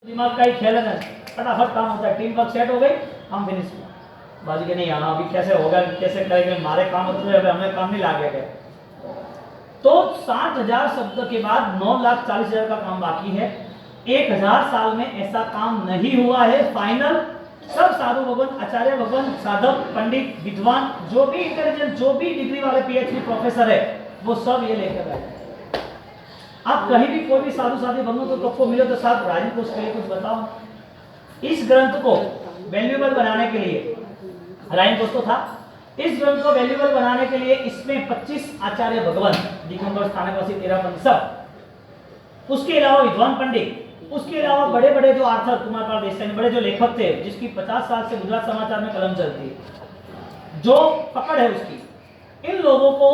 दिमाग का ही खेल है ना, फटाफट काम होता है, टीम वर्क सेट हो गई, काम फिनिश हुआ। बाजी के नहीं आना, अभी कैसे होगा, कैसे करेंगे, हमारे काम होते हैं, हमें काम नहीं लागे गए। तो 60,000 शब्द के बाद 9,40,000 का काम बाकी है। 1,000 साल में ऐसा काम नहीं हुआ है। फाइनल सब साधु भगवान, आचार्य भगवान, साधक, पंडित, विद्वान, जो भी इंटेलिजेंट, जो भी डिग्री वाले पीएचडी प्रोफेसर है, वो सब ये लेकर आए। आप कहीं भी कोई भी साधु साधु भगवान तो आपको मिले तो साथ राजन को उसके लिए कुछ बताओ। इस ग्रंथ को वैल्यूएबल बनाने के लिए राइन कोश तो था, इस ग्रंथ को वैल्यूएबल बनाने के लिए इसमें 25 आचार्य भगवान, दिगंबर, स्थानकवासी, 13 पंडित सब, उसके अलावा विद्वान पंडित, उसके अलावा बड़े बड़े जो आर्थर, कुमार पाल देसाई, बड़े जो लेखक थे, जिसकी 50 साल से गुजरात समाचार में कलम चलती है, जो पकड़ है उसकी, इन लोगों को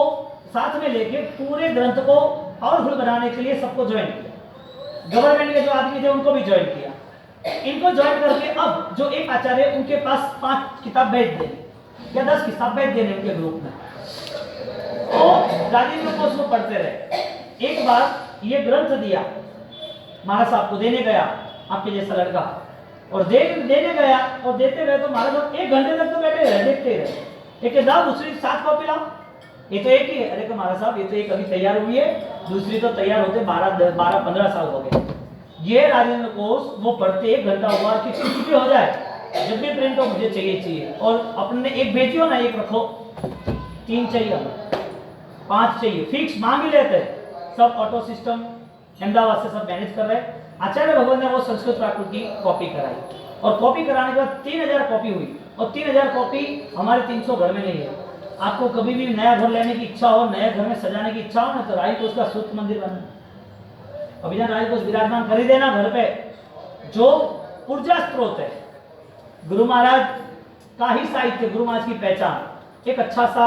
साथ में लेके पूरे ग्रंथ को पावरफुल बनाने के लिए सबको ज्वाइन किया। गवर्नमेंट के जो आदमी थे उनको भी ज्वाइन किया। इनको ज्वाइन करके अब जो एक आचार्य, उनके पास 5 किताब भेज देने या 10 किताब भेज देने उनके ग्रुप में, तो राजेंद्र को उसको पढ़ते रहे। एक बार ये ग्रंथ दिया महाराज साहब को, देने गया आपके जैसा लड़का, और देने गया और देते गए तो महाराज साहब 1 घंटे तक तो बैठे रहे, देखते रहे। एक दाव दूसरी 7 कॉपी लाओ, ये तो एक ही है। अरे महाराज साहब, ये तो एक अभी तैयार हुई है, दूसरी तो तैयार होते 12-15 साल हो गए। ये राजेंद्र कोश वो पढ़ते 1 घंटा हुआ कि कुछ भी हो जाए, जब भी प्रिंट हो मुझे चाहिए। और अपने एक भेजियो ना, एक रखो, 3 चाहिए, 5 चाहिए, फिक्स मांग ही लेते। सब ऑटो सिस्टम अहमदाबाद से सब मैनेज कर रहे। आचार्य भगवान ने वो संस्कृत प्राकृत की कॉपी कराई, और कॉपी कराने के बाद 3000 कॉपी हुई, और 3000 कॉपी हमारे 300 घर में नहीं है। आपको कभी भी नया घर लेने की इच्छा हो, नए घर में सजाने की इच्छा हो ना, तो राई कोश का सूत्र मंदिर बना, अभी ना राई कोश विराजमान कर ही देना घर पे, जो ऊर्जा स्त्रोत है। गुरु महाराज का ही साहित्य, गुरु महाराज की पहचान, एक अच्छा सा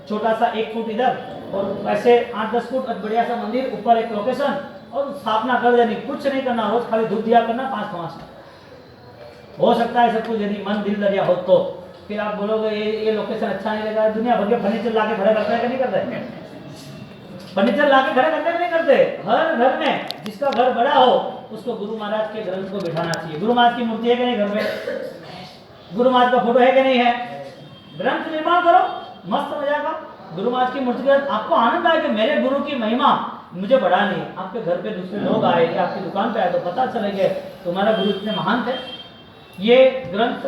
छोटा सा 1 फुट इधर और वैसे 8-10 फुट बढ़िया सा मंदिर, ऊपर एक लोकेशन, और स्थापना कर देनी, कुछ नहीं करना, रोज खाली धूप दिया करना 5-5 हो सकता है सब कुछ, यदि मन दिल दरिया हो तो। फिर आप बोलोगे ये लोकेशन अच्छा नहीं लगा, दुनिया भर के फर्नीचर लाके खड़े करते हैं कि नहीं करते? फर्नीचर लाके खड़े करते हैं नहीं करते? हर घर में जिसका घर बड़ा हो उसको गुरु महाराज के ग्रंथ को बिठाना चाहिए। गुरु महाराज की मूर्ति है कि नहीं घर में? गुरु महाराज का फोटो है कि नहीं है? ग्रंथ निर्माण करो, मस्त मजा का गुरु महाराज की मूर्ति का। आपको आनंद आए कि मेरे गुरु की महिमा मुझे बढ़ा नहीं। आपके घर पे दूसरे लोग आए या आपकी दुकान पे आए तो पता चलेगा तुम्हारा गुरु इतने महान थे। ये ग्रंथ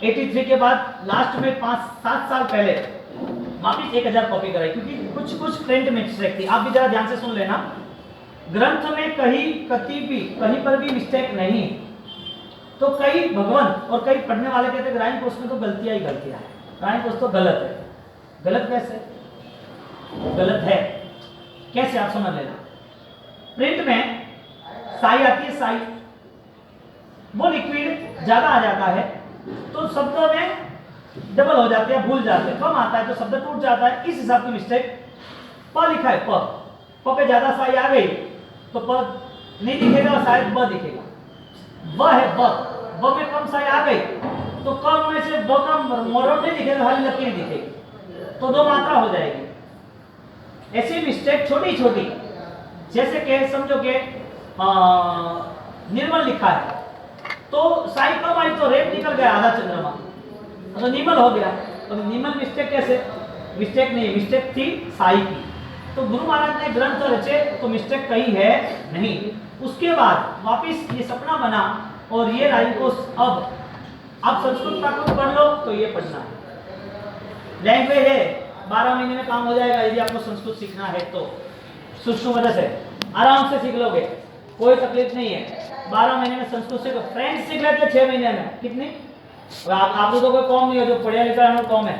83 के बाद लास्ट में 5-7 साल पहले वापिस 1000 कॉपी कराई, क्योंकि कुछ प्रिंट मिस्टेक थी। आप भी जरा ध्यान से सुन लेना, ग्रंथ में कहीं पर भी मिस्टेक नहीं। तो कई भगवान और कई पढ़ने वाले कहते हैं राइन कोश में तो गलतियां ही गलतियां है, राइन कोश तो गलत है। गलत कैसे? गलत है कैसे आप समझ लेना। प्रिंट में साई आती है, साई वो लिक्विड ज्यादा आ जाता है तो शब्द में डबल हो जाते हैं, भूल जाते हैं, कम आता है तो शब्द टूट जाता है। इस हिसाब की मिस्टेक। प लिखा है, प पे ज्यादा साई आ गई तो प नहीं दिखेगा, शायद ब दिखेगा। ब है ब में कम साई आ गई तो कम में से ब का मोरट नहीं दिखेगा, खाली लकीर दिखेगी, तो 2 मात्रा हो जाएगी। ऐसी मिस्टेक छोटी छोटी, जैसे कि समझो कि निर्मल लिखा है तो साई कम आई तो रेत निकल गया आधा चंद्रमा, तो निर्मल हो गया। तो निर्मल मिस्टेक कैसे? मिस्टेक नहीं, मिस्टेक थी साई की। तो गुरु महाराज ने ग्रंथ रचे तो मिस्टेक कहीं है नहीं। उसके बाद वापिस ये सपना बना और ये राई कोश अब आप संस्कृत प्राकृत पढ़ लो तो ये पढ़ना है। लैंग्वेज है, 12 महीने में काम हो जाएगा यदि आपको संस्कृत सीखना है तो। सूक्ष्म वजह से आराम से सीख लोगे, कोई तकलीफ नहीं है। 12 महीने में संस्कृत सीखो। फ्रेंच सीख लेते 6 महीने में, कितनी? आप तो कोई कौम नहीं है जो पढ़िया लिखा है कौम है।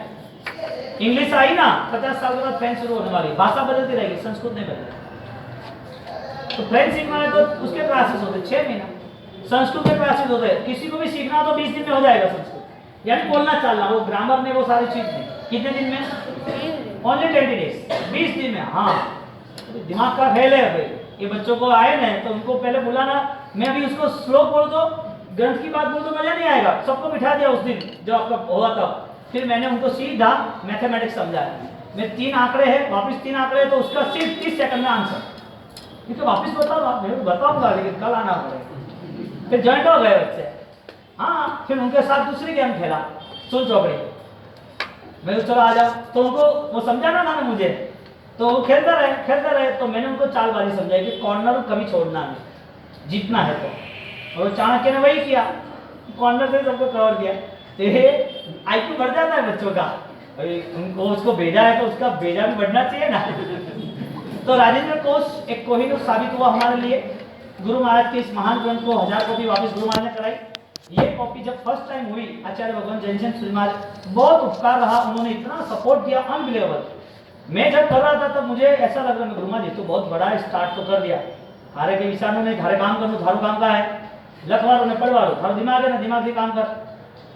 इंग्लिश आई ना 50 साल के बाद फ्रेंच शुरू होने वाली, भाषा बदलती रहेगी, संस्कृत नहीं बदलेगी। तो फ्रेंच सीखना है तो उसके क्लासेस होते 6 महीना, संस्कृत के क्लासेस होते हैं। किसी को भी सीखना तो 20 दिन में हो जाएगा संस्कृत, यानी बोलना चलना, वो ग्रामर में वो सारी चीज नहीं। कितने दिन में? ओनली 20 डेज, 20 दिन में। हाँ, दिमाग का खेल है भाई। ये बच्चों को आए ना तो उनको पहले बुलाना, मैं अभी उसको श्लोक बोल दो, ग्रंथ की बात बोल दो, मजा नहीं आएगा। सबको बिठा दिया उस दिन जो आपका हुआ था, फिर मैंने उनको सीधा मैथमेटिक्स समझाया। मैं 3 आंकड़े हैं, वापस 3 आंकड़े तो उसका सिर्फ 30 सेकंड में आंसर। ये तो वापस बताओ, मैं बताऊंगा लेकिन कल आना पड़ेगा। फिर ज्वाइंट हो गए बच्चे। हाँ, फिर उनके साथ दूसरी गेम खेला, सुन चौकड़ी। मैं चलो आ जाओ, तो उनको वो समझाना ना मुझे, तो वो खेलते रहे। तो मैंने उनको चालबाजी समझाई कि कॉर्नर कभी छोड़ना नहीं, जीतना है तो। और चाणक्य ने वही किया, कॉर्नर से सबको कवर किया। तो आईक्यू बढ़ जाता है बच्चों का, उनको उसको भेजा है तो उसका भेजा भी बढ़ना चाहिए ना। तो राजेंद्र कोश एक कोहिनूर साबित हुआ हमारे लिए। गुरु महाराज के इस महान ग्रंथ को 1000 कॉपी वापस गुरु महाराज ने कराई। ये कॉपी जब फर्स्ट टाइम हुई, आचार्य भगवान जयचंद सूरी महाराज बहुत उपकार रहा, उन्होंने इतना सपोर्ट दिया, अनबिलीवेबल। मैं जब कर रहा था तब मुझे ऐसा लग रहा है गुरु महाराज तो बहुत बड़ा स्टार्ट तो कर दिया, थारे के विचारों ने थारे काम करना, थारो काम का है, लखवारो ने पढ़वारो, थारो दिमाग है ना, दिमाग से काम कर।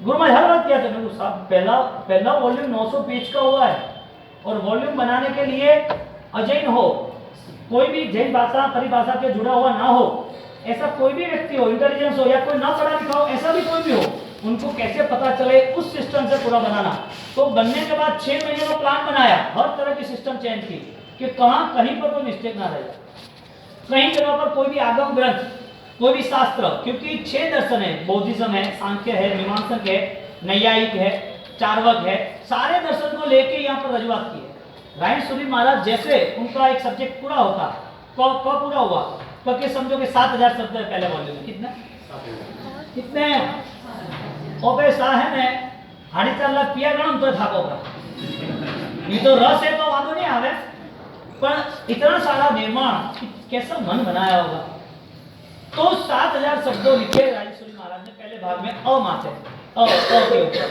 गुरु महाराज हर बात किया था। मेरे साहब पहला वॉल्यूम 900 पेज का हुआ है, और वॉल्यूम बनाने के लिए अजैन हो, कोई भी जैन भाषा परिभाषा के जुड़ा हुआ ना हो, ऐसा कोई भी व्यक्ति हो, इंटेलिजेंस हो या कोई ना पढ़ा लिखा हो, ऐसा भी कोई भी हो, उनको कैसे पता चले उस सिस्टम से पूरा बनाना। तो बनने के बाद 6 महीने का प्लान बनाया, हर तरह की सिस्टम चेंज की कि कहीं पर कोई मिस्टेक ना रहे, कहीं जगह पर कोई भी आगम ग्रंथ, कोई भी शास्त्र, क्योंकि 6 दर्शन है, बौद्धिज्म है, सांख्य है, मीमांसक है, नैयायिक है, चार्वक है, सारे दर्शन को लेके यहाँ पर रजुआत की है। रायन सूरी महाराज जैसे उनका एक सब्जेक्ट पूरा होता, कब पूरा हुआ, क्योंकि समझो कि 7000 शब्द है पहले वॉल्यूम में, कितने ओबे साहब ने 4.5 लाख पिया गणम तो थाको का, ये तो रस है तो वादो नहीं आवे, पर इतना सारा निर्माण कैसा मन बनाया होगा। तो 7000 शब्दों लिखे रायन सूरी महाराज ने पहले भाग में, अ माथे अ के ऊपर।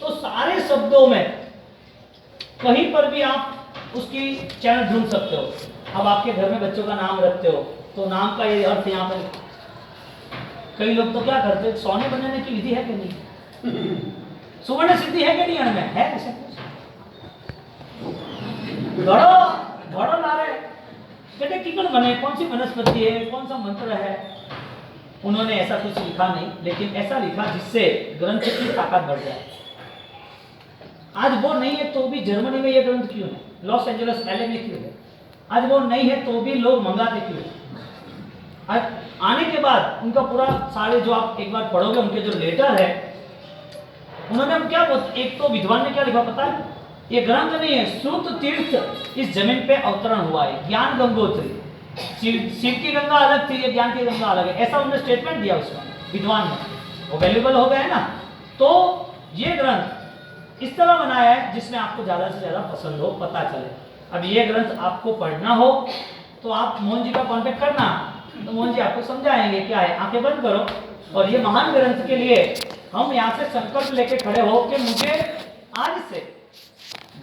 तो सारे शब्दों में कहीं पर भी आप उसकी चैनल ढूंढ सकते हो। अब आपके घर में बच्चों का नाम रखते हो तो नाम का ये अर्थ यहाँ पर, कई लोग तो क्या करते हैं, सोने बनाने की विधि है कि नहीं, सुवर्ण सिद्धि है कि नहीं, अण में है ऐसे घड़ो ला रहे कहते किकड़ बने, कौन सी वनस्पति है, कौन सा मंत्र है। उन्होंने ऐसा कुछ लिखा नहीं, लेकिन ऐसा लिखा जिससे ग्रंथ की ताकत बढ़ जाए। आज वो नहीं है तो भी जर्मनी में ये ग्रंथ क्यों है, लॉस एंजलिस एलए में क्यों है, आज वो नहीं है तो भी लोग मंगाते क्यों है। आज आने के बाद उनका पूरा सारे जो आप एक बार पढ़ोगे उनके जो लेटर है, उन्होंने हम क्या एक तो विद्वान ने क्या लिखा पता है, ये ग्रंथ नहीं है, श्रुत तीर्थ इस जमीन पे अवतरण हुआ है, ज्ञान गंगोत्री, शिव की गंगा अलग थी, ये ज्ञान की गंगा अलग है, ऐसा उन्होंने स्टेटमेंट दिया उसका विद्वान ने, वो वैल्यूबल हो गया है ना। तो ये ग्रंथ इस तरह बनाया है जिसमें आपको ज्यादा से ज्यादा पसंद हो, पता चले। अब ये ग्रंथ आपको पढ़ना हो तो आप मोहन जी का कांटेक्ट करना, तो मोहन जी आपको समझाएंगे क्या है, आंखें बंद करो। और ये महान ग्रंथ के लिए हम यहाँ से संकल्प लेके खड़े हो कि मुझे आज से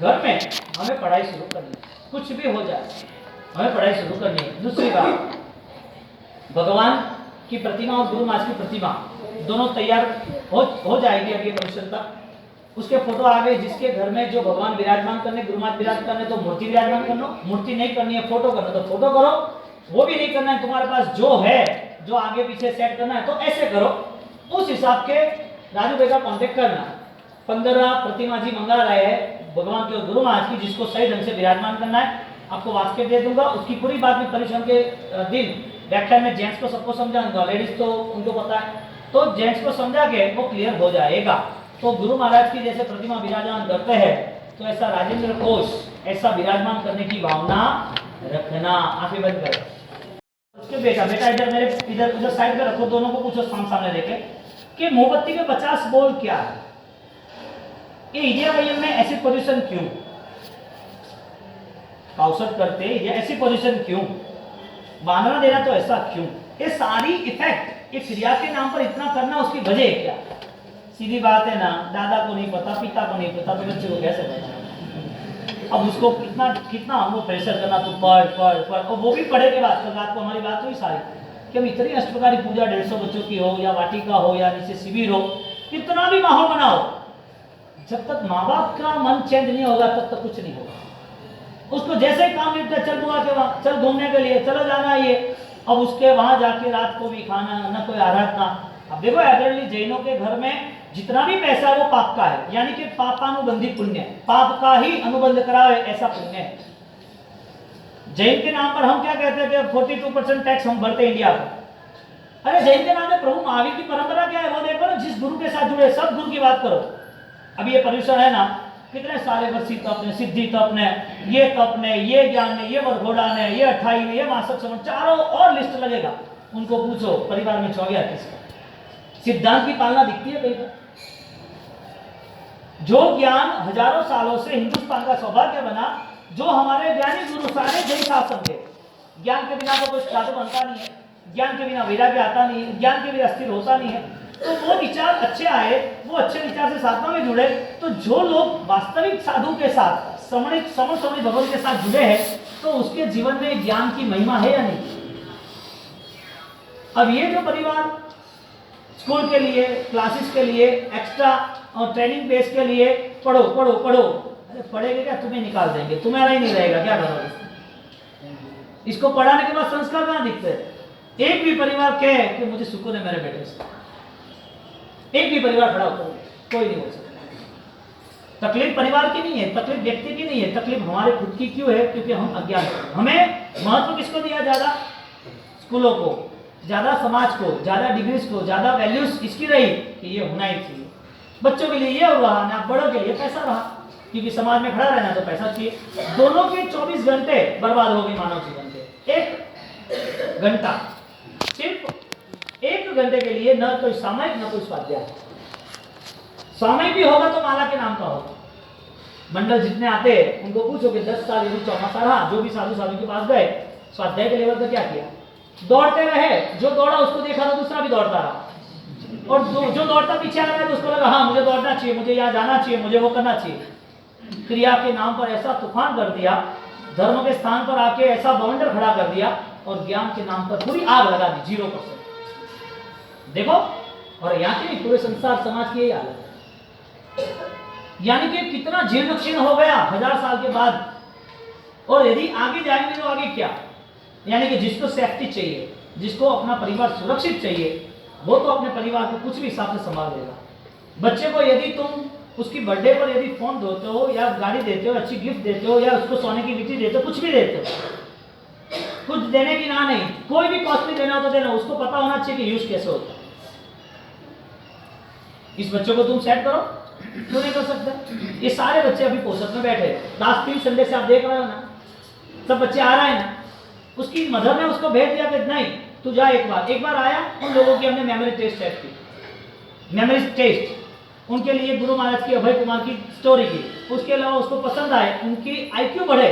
घर में हमें पढ़ाई शुरू करनी है, कुछ भी हो जाए हमें पढ़ाई शुरू करनी है। दूसरी बात, भगवान की प्रतिमा और गुरु महाराज की प्रतिमा दोनों तैयार हो जाएगी अगले वर्ष तक। उसके फोटो आ गए, जिसके घर में जो भगवान विराजमान करने, गुरु महाराज विराज करने, तो मूर्ति विराजमान करना, मूर्ति नहीं करनी है फोटो करना तो फोटो करो, वो भी नहीं करना है तुम्हारे पास जो है, जो आगे पीछे सेट करना है तो ऐसे करो, उस हिसाब के राजू भाई का कॉन्टेक्ट करना। 15 प्रतिमा जी मंगा रहे हैं भगवान के गुरु महाराज की, जिसको सही ढंग से विराजमान करना है। आपको वास्केट दे दूंगा, उसकी पूरी बात में परिश्रम के दिन व्याख्यान में जेंट्स को सबको समझाऊंगा, लेडीज तो उनको पता है, तो जेंट्स को समझा के वो क्लियर हो जाएगा। तो गुरु महाराज की जैसे प्रतिमा विराजमान करते हैं, तो ऐसा राजेंद्र कोश ऐसा विराजमान करने की भावना रखना। आंखें बंद करो। उसके बेटा इधर मेरे इधर उधर साइड में रखो, दोनों को पूछो सामने देखे कि मोमबत्ती के 50 बोल क्या है, ये ईडियाबाइयम में ऐसी पोजीशन क्यों, काउसट करते ये ऐसी पोजीशन क्यों, बांधना देना तो ऐसा क्यों, ये सारी इफेक्ट एक क्रिया के नाम पर इतना करना, उसकी वजह क्या। सीधी बात है ना, दादा को नहीं पता, पिता को नहीं पता, तो बच्चे को कैसे पता। अब उसको कितना हमको प्रेशर करना, तो पढ़ और वो भी पढ़े के बाद, कल रात को हमारी बात हुई सारी कि हम इतनी अष्टप्रकारी पूजा 150 बच्चों की हो, या वाटिका हो, या नीचे शिविर हो, कितना भी माहौल बनाओ, जब तक माँ बाप का मन चेंज नहीं होगा तब तक कुछ नहीं होगा। उसको जैसे ही काम निपटा, चल बुआ के वहाँ, चल घूमने के लिए, चलो जाना ये, अब उसके वहां जाके रात को भी खाना, न कोई आराधना। अब देखो एग्जैक्टली जैनों के घर में जितना भी पैसा है वो पाप का है, यानी कि पापानुबंधी पुण्य, पाप का ही अनुबंध करावे ऐसा पुण्य है। जैन के नाम पर हम क्या कहते हैं कि 42% टैक्स हम भरते इंडिया को, अरे जैन के नाम में प्रभु महावीर की परंपरा क्या है वो देखो ना, जिस गुरु के साथ जुड़े सब गुरु की बात करो। अभी ये पर्यूषण है ना, कितने सारे वर्षी तप ने, सिद्धि तप ने, ये तप ने, ये ज्ञान ने, ये वरघोड़ा ने, ये 28 ने, ये मासक श्रवण, चारों और लिस्ट लगेगा। उनको पूछो परिवार में 24 किसका सिद्धांत की पालना दिखती है कहीं पर? जो ज्ञान हजारों सालों से हिंदुस्तान का सौभाग्य बना, जो हमारे ज्ञानी गुरु सारे जय शासन थे। ज्ञान के बिना तो कोई साधु बनता नहीं है, ज्ञान के बिना वैराग्य आता नहीं है, ज्ञान के बिना स्थिर होता नहीं है। तो वो विचार अच्छे आए, वो अच्छे विचार से साधना में जुड़े। तो जो लोग वास्तविक साधु के साथ समण भगवान के साथ जुड़े हैं, तो उसके जीवन में ज्ञान की महिमा है या नहीं? अब ये जो परिवार स्कूल के लिए, क्लासेस के लिए, एक्स्ट्रा और ट्रेनिंग बेस के लिए पढ़ो पढ़ो पढ़ो, अरे पढ़ेंगे क्या? तुम्हें निकाल देंगे, तुम्हारा ही नहीं रहेगा, क्या करोगे? इसको पढ़ाने के बाद संस्कार कहां दिखते हैं? एक भी परिवार कहे कि मुझे सुकून है मेरे बेटे से, एक भी परिवार खड़ा होकर कोई नहीं हो सकता। तकलीफ परिवार की नहीं है, तकलीफ व्यक्ति की नहीं है, तकलीफ हमारे खुद की क्यों है? क्योंकि हम अज्ञान हैं। हमें महत्व किसको दिया? ज्यादा स्कूलों को, ज्यादा समाज को, ज्यादा डिग्रीज को, ज्यादा वैल्यूज इसकी रही कि ये होना ही चाहिए। बच्चों के लिए ये हो रहा, ना बड़ों के लिए पैसा रहा, क्योंकि समाज में खड़ा रहना तो पैसा चाहिए। दोनों के 24 घंटे बर्बाद हो गए मानव जीवन के। एक घंटा, सिर्फ 1 घंटे के लिए न कोई सामयिक न कोई स्वाध्याय। सामयिक भी होगा तो माला के नाम का होगा। मंडल जितने आते हैं उनको पूछो कि 10 साल यदि चौमासा रहा, जो भी साधु के पास गए, स्वाध्याय के लेवल पर क्या किया? दौड़ते रहे, जो दौड़ा उसको देखा तो दूसरा भी दौड़ता रहा, और जो दौड़ता पीछे आ रहा है तो उसको लगा हाँ मुझे दौड़ना चाहिए, मुझे यहाँ जाना चाहिए, मुझे वो करना चाहिए। क्रिया के नाम पर ऐसा तूफान कर दिया, धर्म के स्थान पर आके ऐसा बवंडर खड़ा कर दिया, और ज्ञान के नाम पर पूरी आग लगा दी 0%। देखो, और यहाँ के पूरे संसार समाज की यही हालत है। यानी कि कितना जीर्ण क्षीण हो गया 1000 साल के बाद। और यदि आगे जाएंगे तो आगे क्या? यानी कि जिसको सेफ्टी चाहिए, जिसको अपना परिवार सुरक्षित चाहिए, वो तो अपने परिवार को कुछ भी हिसाब से संभाल लेगा। बच्चे को यदि तुम उसकी बर्थडे पर यदि फोन देते हो या गाड़ी देते हो, अच्छी गिफ्ट देते हो, या उसको सोने की विटी देते हो, कुछ भी देते हो, कुछ देने की ना नहीं, कोई भी कॉस्टली देना हो तो देना, उसको पता होना चाहिए कि यूज कैसे होता है। इस बच्चों को तुम सेट करो, क्यों नहीं कर सकते? ये सारे बच्चे अभी पोषक में बैठे, लास्ट 3 संडे से आप देख रहे हो ना, सब बच्चे आ रहे हैं ना। उसकी मदर ने उसको भेज दिया कि नहीं तू जा, एक बार आया। उन लोगों की हमने मेमोरी टेस्ट सेट की, मेमोरी टेस्ट उनके लिए गुरु महाराज की, अभय कुमार की स्टोरी की। उसके अलावा उसको पसंद आए, उनकी IQ बढ़े,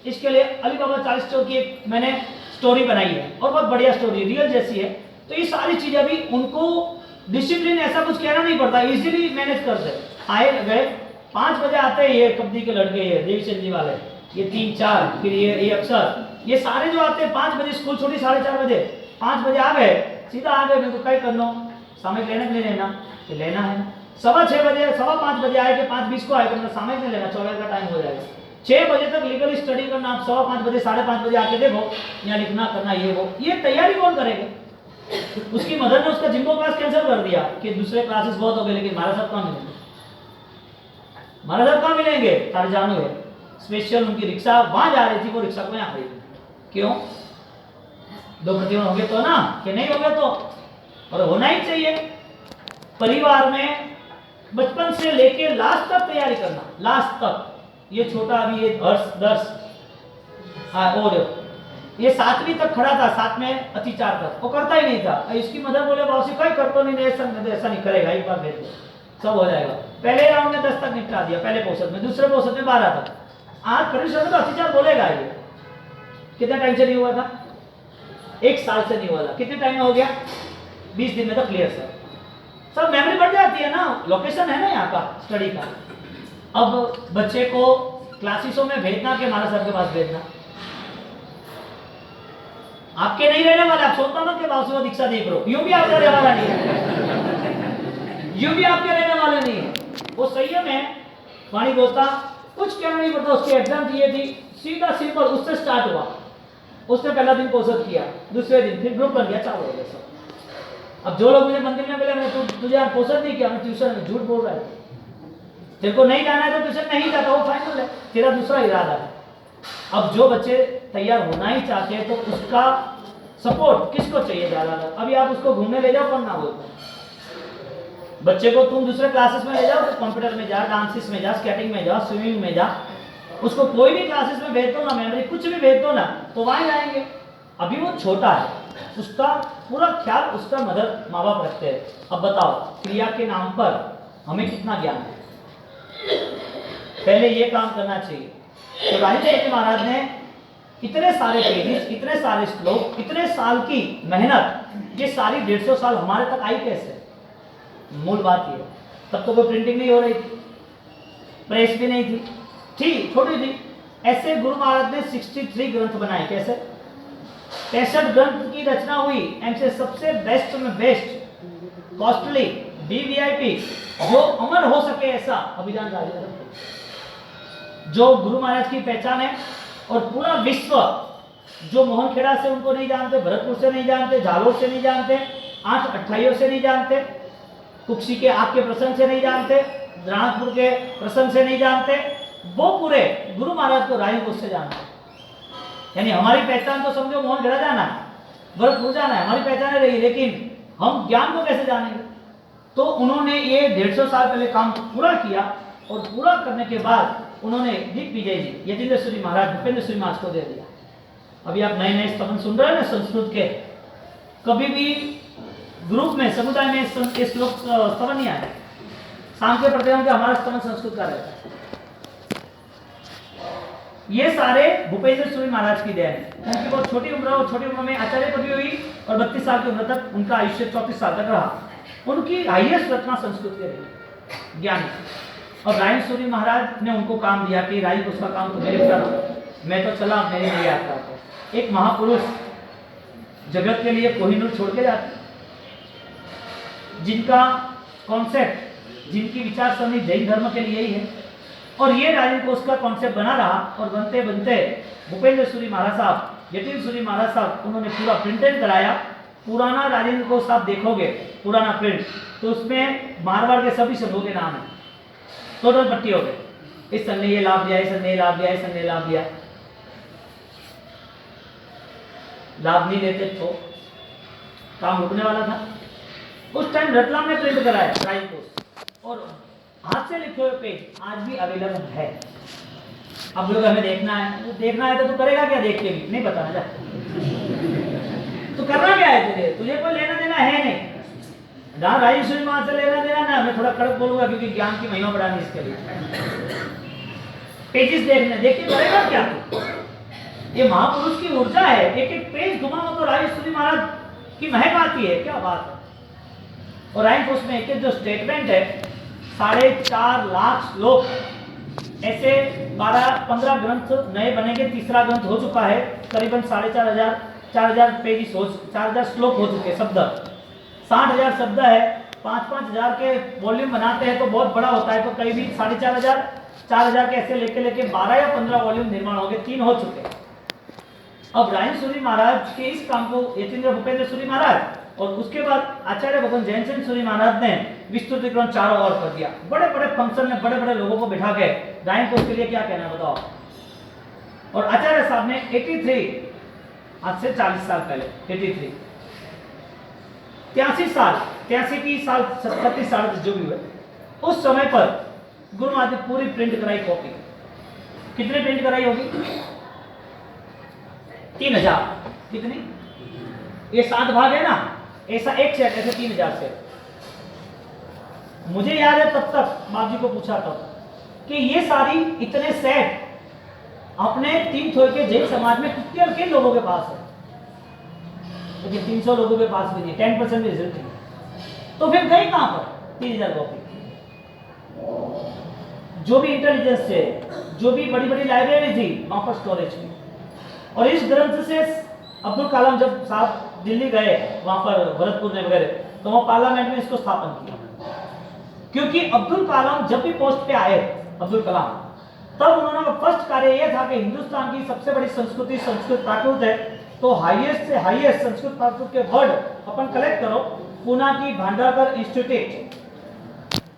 इसके लिए अली बाबा 40 स्टोर की एक मैंने स्टोरी बनाई है, और बहुत बढ़िया स्टोरी, रियल जैसी है। तो ये सारी चीजें अभी उनको डिसिप्लिन ऐसा कुछ कहना नहीं पड़ता, इजीली मैनेज करते। आए गए 5 बजे आते हैं, ये कबड्डी के लड़के, ये देवीचंद जी वाले, ये 3 4, फिर ये अक्सर, ये सारे जो आते हैं 5 बजे, स्कूल छोटी 4:30 बजे, 5 बजे आ गए, सीधा आ गए। मैं तो कई कर लो सामयिक लेने के लिए लेना है। 6:15 बजे, 5:15 बजे आए कि 5:20 को आए तो मतलब सामयिक नहीं लेना, 24 का टाइम हो जाएगा। 6 बजे तक लीगल स्टडी करना, आप 5:15 बजे 5:30 बजे आके देखो, यहाँ लिखना करना ये वो, ये तैयारी कौन करेगा? उसकी मदर ने उसका जिम्बो क्लास कैंसिल कर दिया कि दूसरे क्लासेस बहुत हो गए, लेकिन हमारे साथ कहाँ मिलेंगे? हमारे साथ कहाँ मिलेंगे? तारे जानू है स्पेशल, उनकी रिक्शा वहां जा रही थी, वो रिक्शा को यहाँ खरीदी। क्यों? 2 प्रतिबंध हो गए तो ना, कि नहीं हो गया तो, और होना ही चाहिए। परिवार में बचपन से लेके लास्ट तक तैयारी करना, लास्ट तक। ये छोटा अभी ये दर्श और ये 7वीं तक खड़ा था, 7 में अतिचार तक, वो करता ही नहीं था। इसकी मदर बोले बाबू कहीं कर तो नहीं, ऐसा नहीं करेगा, एक बार भेज दो सब हो जाएगा। पहले राउंड में 10 तक निपटा दिया, पहले पोषक में, दूसरे पोषक में 12 तक। आज परिसर में तो अतिचार बोलेगा ये। कितने टाइम से नहीं हुआ था? 1 साल से नहीं हुआ था। कितने टाइम में हो गया? 20 दिन में तो क्लियर सर, सब मेमोरी बढ़ जाती है ना, लोकेशन है ना यहाँ का स्टडी का। अब बच्चे को क्लासेसों में भेजना कि महाराज साहब के पास भेजना, आपके नहीं रहने वाले। आप सोचता मत कि बाबू वो दीक्षा देख लो, यूं भी आपका रहने वाला नहीं है, यूं भी आपके रहने वाले नहीं है। वो संयम है, वाणी बोलता, कुछ कहना नहीं पड़ता। उसकी एग्जाम दिए थी, सीधा सिंपल उससे स्टार्ट हुआ। उसने पहला दिन पोषक किया, दूसरे दिन फिर ग्रुप बन गया, चालू हो गया सब। अब जो लोग मुझे मंदिर में मिले, मैं तुझे यहाँ पोषक नहीं किया, मैं ट्यूशन में, झूठ बोल रहा है। तेरे को नहीं जाना है तो ट्यूशन नहीं जाता, वो फाइनल है, तेरा दूसरा इरादा है। अब जो बच्चे तैयार होना ही चाहते हैं तो उसका सपोर्ट किसको चाहिए ज्यादा? अभी आप उसको घूमने ले जाओ, पढ़ना बोलते हैं। बच्चे को तुम दूसरे क्लासेस में ले जाओ, तो कंप्यूटर में जा, डांसिस में जा, स्केटिंग में जा, स्विमिंग में जा, उसको कोई भी क्लासेस में भेज दो ना, मेमोरी कुछ भी भेज दो ना, तो वहां जाएंगे। अभी वो छोटा है, उसका पूरा ख्याल उसका मदर माँ बाप रखते हैं। अब बताओ, क्रिया के नाम पर हमें कितना ज्ञान है? पहले ये काम करना चाहिए। तो राजेंद्र महाराज ने इतने सारे पेजेस, इतने सारे श्लोक, इतने साल की मेहनत, ये सारी 150 साल हमारे तक आई कैसे? मूल बात ये, तब तो कोई प्रिंटिंग नहीं हो रही थी, प्रेस भी नहीं थी, छोटी थी। ऐसे गुरु महाराज ने 63 ग्रंथ बनाए। कैसे? 63 ग्रंथ की रचना हुई। ऐसे सबसे बेस्ट में बेस्ट, कॉस्टली, वीवीआईपी, जो अमर हो सके ऐसा अभिधान राजेंद्र, जो गुरु महाराज की पहचान है। और पूरा विश्व, जो मोहनखेड़ा से उनको नहीं जानते, भरतपुर से नहीं जानते, झालोर से नहीं जानते, 8 अट्ठाइयों से नहीं जानते, कुक्षी के आग के प्रसंग से नहीं जानते, राणकपुर के प्रसंग से नहीं जानते, वो पूरे गुरु महाराज को रायपुर से जानते। यानी हमारी पहचान तो समझो मोहनखेड़ा जाना है, भरतपुर जाना है, हमारी पहचान रही, लेकिन हम ज्ञान को कैसे जानेंगे? तो उन्होंने ये 150 साल पहले काम पूरा किया, और पूरा करने के बाद उन्होंने दिग्विजय जी यतीन्द्र सूरी महाराज, भूपेंद्र सूरी महाराज को दे दिया। अभी आप नए नए स्तवन सुन रहे हैं ना संस्कृत के, कभी भी ग्रुप में, समुदाय में ये श्लोक स्तवन नहीं आए। शाम के प्रतिदिन के हमारा स्तवन संस्कृत का रहता है। ये सारे भूपेंद्र सूरी महाराज की देन है। उनकी बहुत छोटी उम्र, और छोटी उम्र में आचार्य पदवी हुई, और 32 साल की उम्र तक उनका आयुष्य 34 साल तक रहा। उनकी हाईएस्ट रचना संस्कृत के रही, ज्ञानी। और रायन सूरी महाराज ने उनको काम दिया कि राई उसका काम तो मेरे करो, मैं तो चला मेरी नहीं यात्रा को। एक महापुरुष जगत के लिए कोहिनूर छोड़ के जाते, जिनका कॉन्सेप्ट, जिनकी विचारसरणी जैन धर्म के लिए ही है, और ये राजेंद्र कोश का कॉन्सेप्ट बना रहा। और बनते बनते भूपेंद्र सूरी महाराज साहब, यतीन्द्र सूरी महाराज साहब, उन्होंने पूरा प्रिंटेड कराया। पुराना राजेंद्र कोश आप देखोगे, पुराना प्रिंट, तो उसमें मारवाड़ के सभी शब्दों के नाम है, टोटल पट्टी हो गए, इस सन ने ये लाभ दिया, इस सन ने लाभ दिया, इस सन ने लाभ दिया। लाभ नहीं देते तो काम रुकने वाला था। उस टाइम रतलाम में प्रिंट कराया राई कोश, और हाथ से लिखे हुए पेज आज भी अवेलेबल है। अब लोग हमें देखना है, देखना है तो तू करेगा क्या? देख के भी नहीं बताना जा, तो करना क्या है? तुझे कोई लेना देना है नहीं। जहाँ राई सूरी महाराज से लेना देना ना, मैं थोड़ा कड़क बोलूंगा क्योंकि ज्ञान की महिमा बढ़ानी इसके लिए। पेजेस देखने, देख के करेगा क्या? ये महापुरुष की ऊर्जा है। एक एक पेज घुमाओ तो राई सूरी महाराज की महक आती है, क्या बात है। और राई कोश में एक जो स्टेटमेंट है, 4.5 लाख श्लोक, ऐसे 12-15 ग्रंथ नए बनेंगे। तीसरा ग्रंथ हो चुका है, करीबन 4,500 पेज, 4,000 श्लोक हो चुके शब्द, 60,000 शब्द है। 5-5 हजार के वॉल्यूम बनाते हैं तो बहुत बड़ा होता है, तो कई भी 4,500 4,000 के ऐसे लेके 12 या 15 वॉल्यूम निर्माण हो गए, 3 हो चुके। अब रायन सूरी महाराज के इस काम को यतीन्द्र भूपेंद्र सूरी महाराज, और उसके बाद आचार्य भगवान जैन सिंह सूरी महाराज ने विस्तृतीकरण 4 और कर दिया। बड़े बड़े फंक्शन में बड़े बड़े लोगों को बिठा के रायन कोश के लिए क्या कहना बताओ। और आचार्य साहब ने 83, आज से 40 साल पहले, 83 83 साल, 83 की साल 36 साल जो भी हुए, उस समय पर गुरु महाराज ने पूरी प्रिंट कराई कॉपी। कितनी प्रिंट कराई होगी? 3,000। कितनी? ये 7 भाग है ना, ऐसा एक सेट, ऐसे 3,000 सेट। मुझे याद है तब तक बाप जी को पूछा तब कि ये सारी इतने सेट अपने 3 थोड़े के जैन समाज में कितने लोगों के पास है? लेकिन 300 लोगों के पास भी नहीं, 10% भी रिजल्ट नहीं। तो फिर गई कहां पर 3,000 कॉपी? जो भी इंटेलिजेंस थे, जो भी बड़ी बड़ी लाइब्रेरी थी, वहां पर स्टोरेज में। और इस ग्रंथ से अब्दुल कलाम जब साहब दिल्ली गए, वहां पर भरतपुर में वगैरह, तो वहां पार्लियामेंट में इसको स्थापन किया। क्योंकि अब्दुल कलाम जब भी पोस्ट पे आए, अब्दुल कलाम, तब उन्होंने फर्स्ट कार्य यह था कि हिंदुस्तान की सबसे बड़ी संस्कृति संस्कृत प्राकृत है, तो हाईएस्ट से हाईएस्ट संस्कृत प्राकृत के वर्ड अपन कलेक्ट करो। पूना की भांडारकर इंस्टीट्यूट,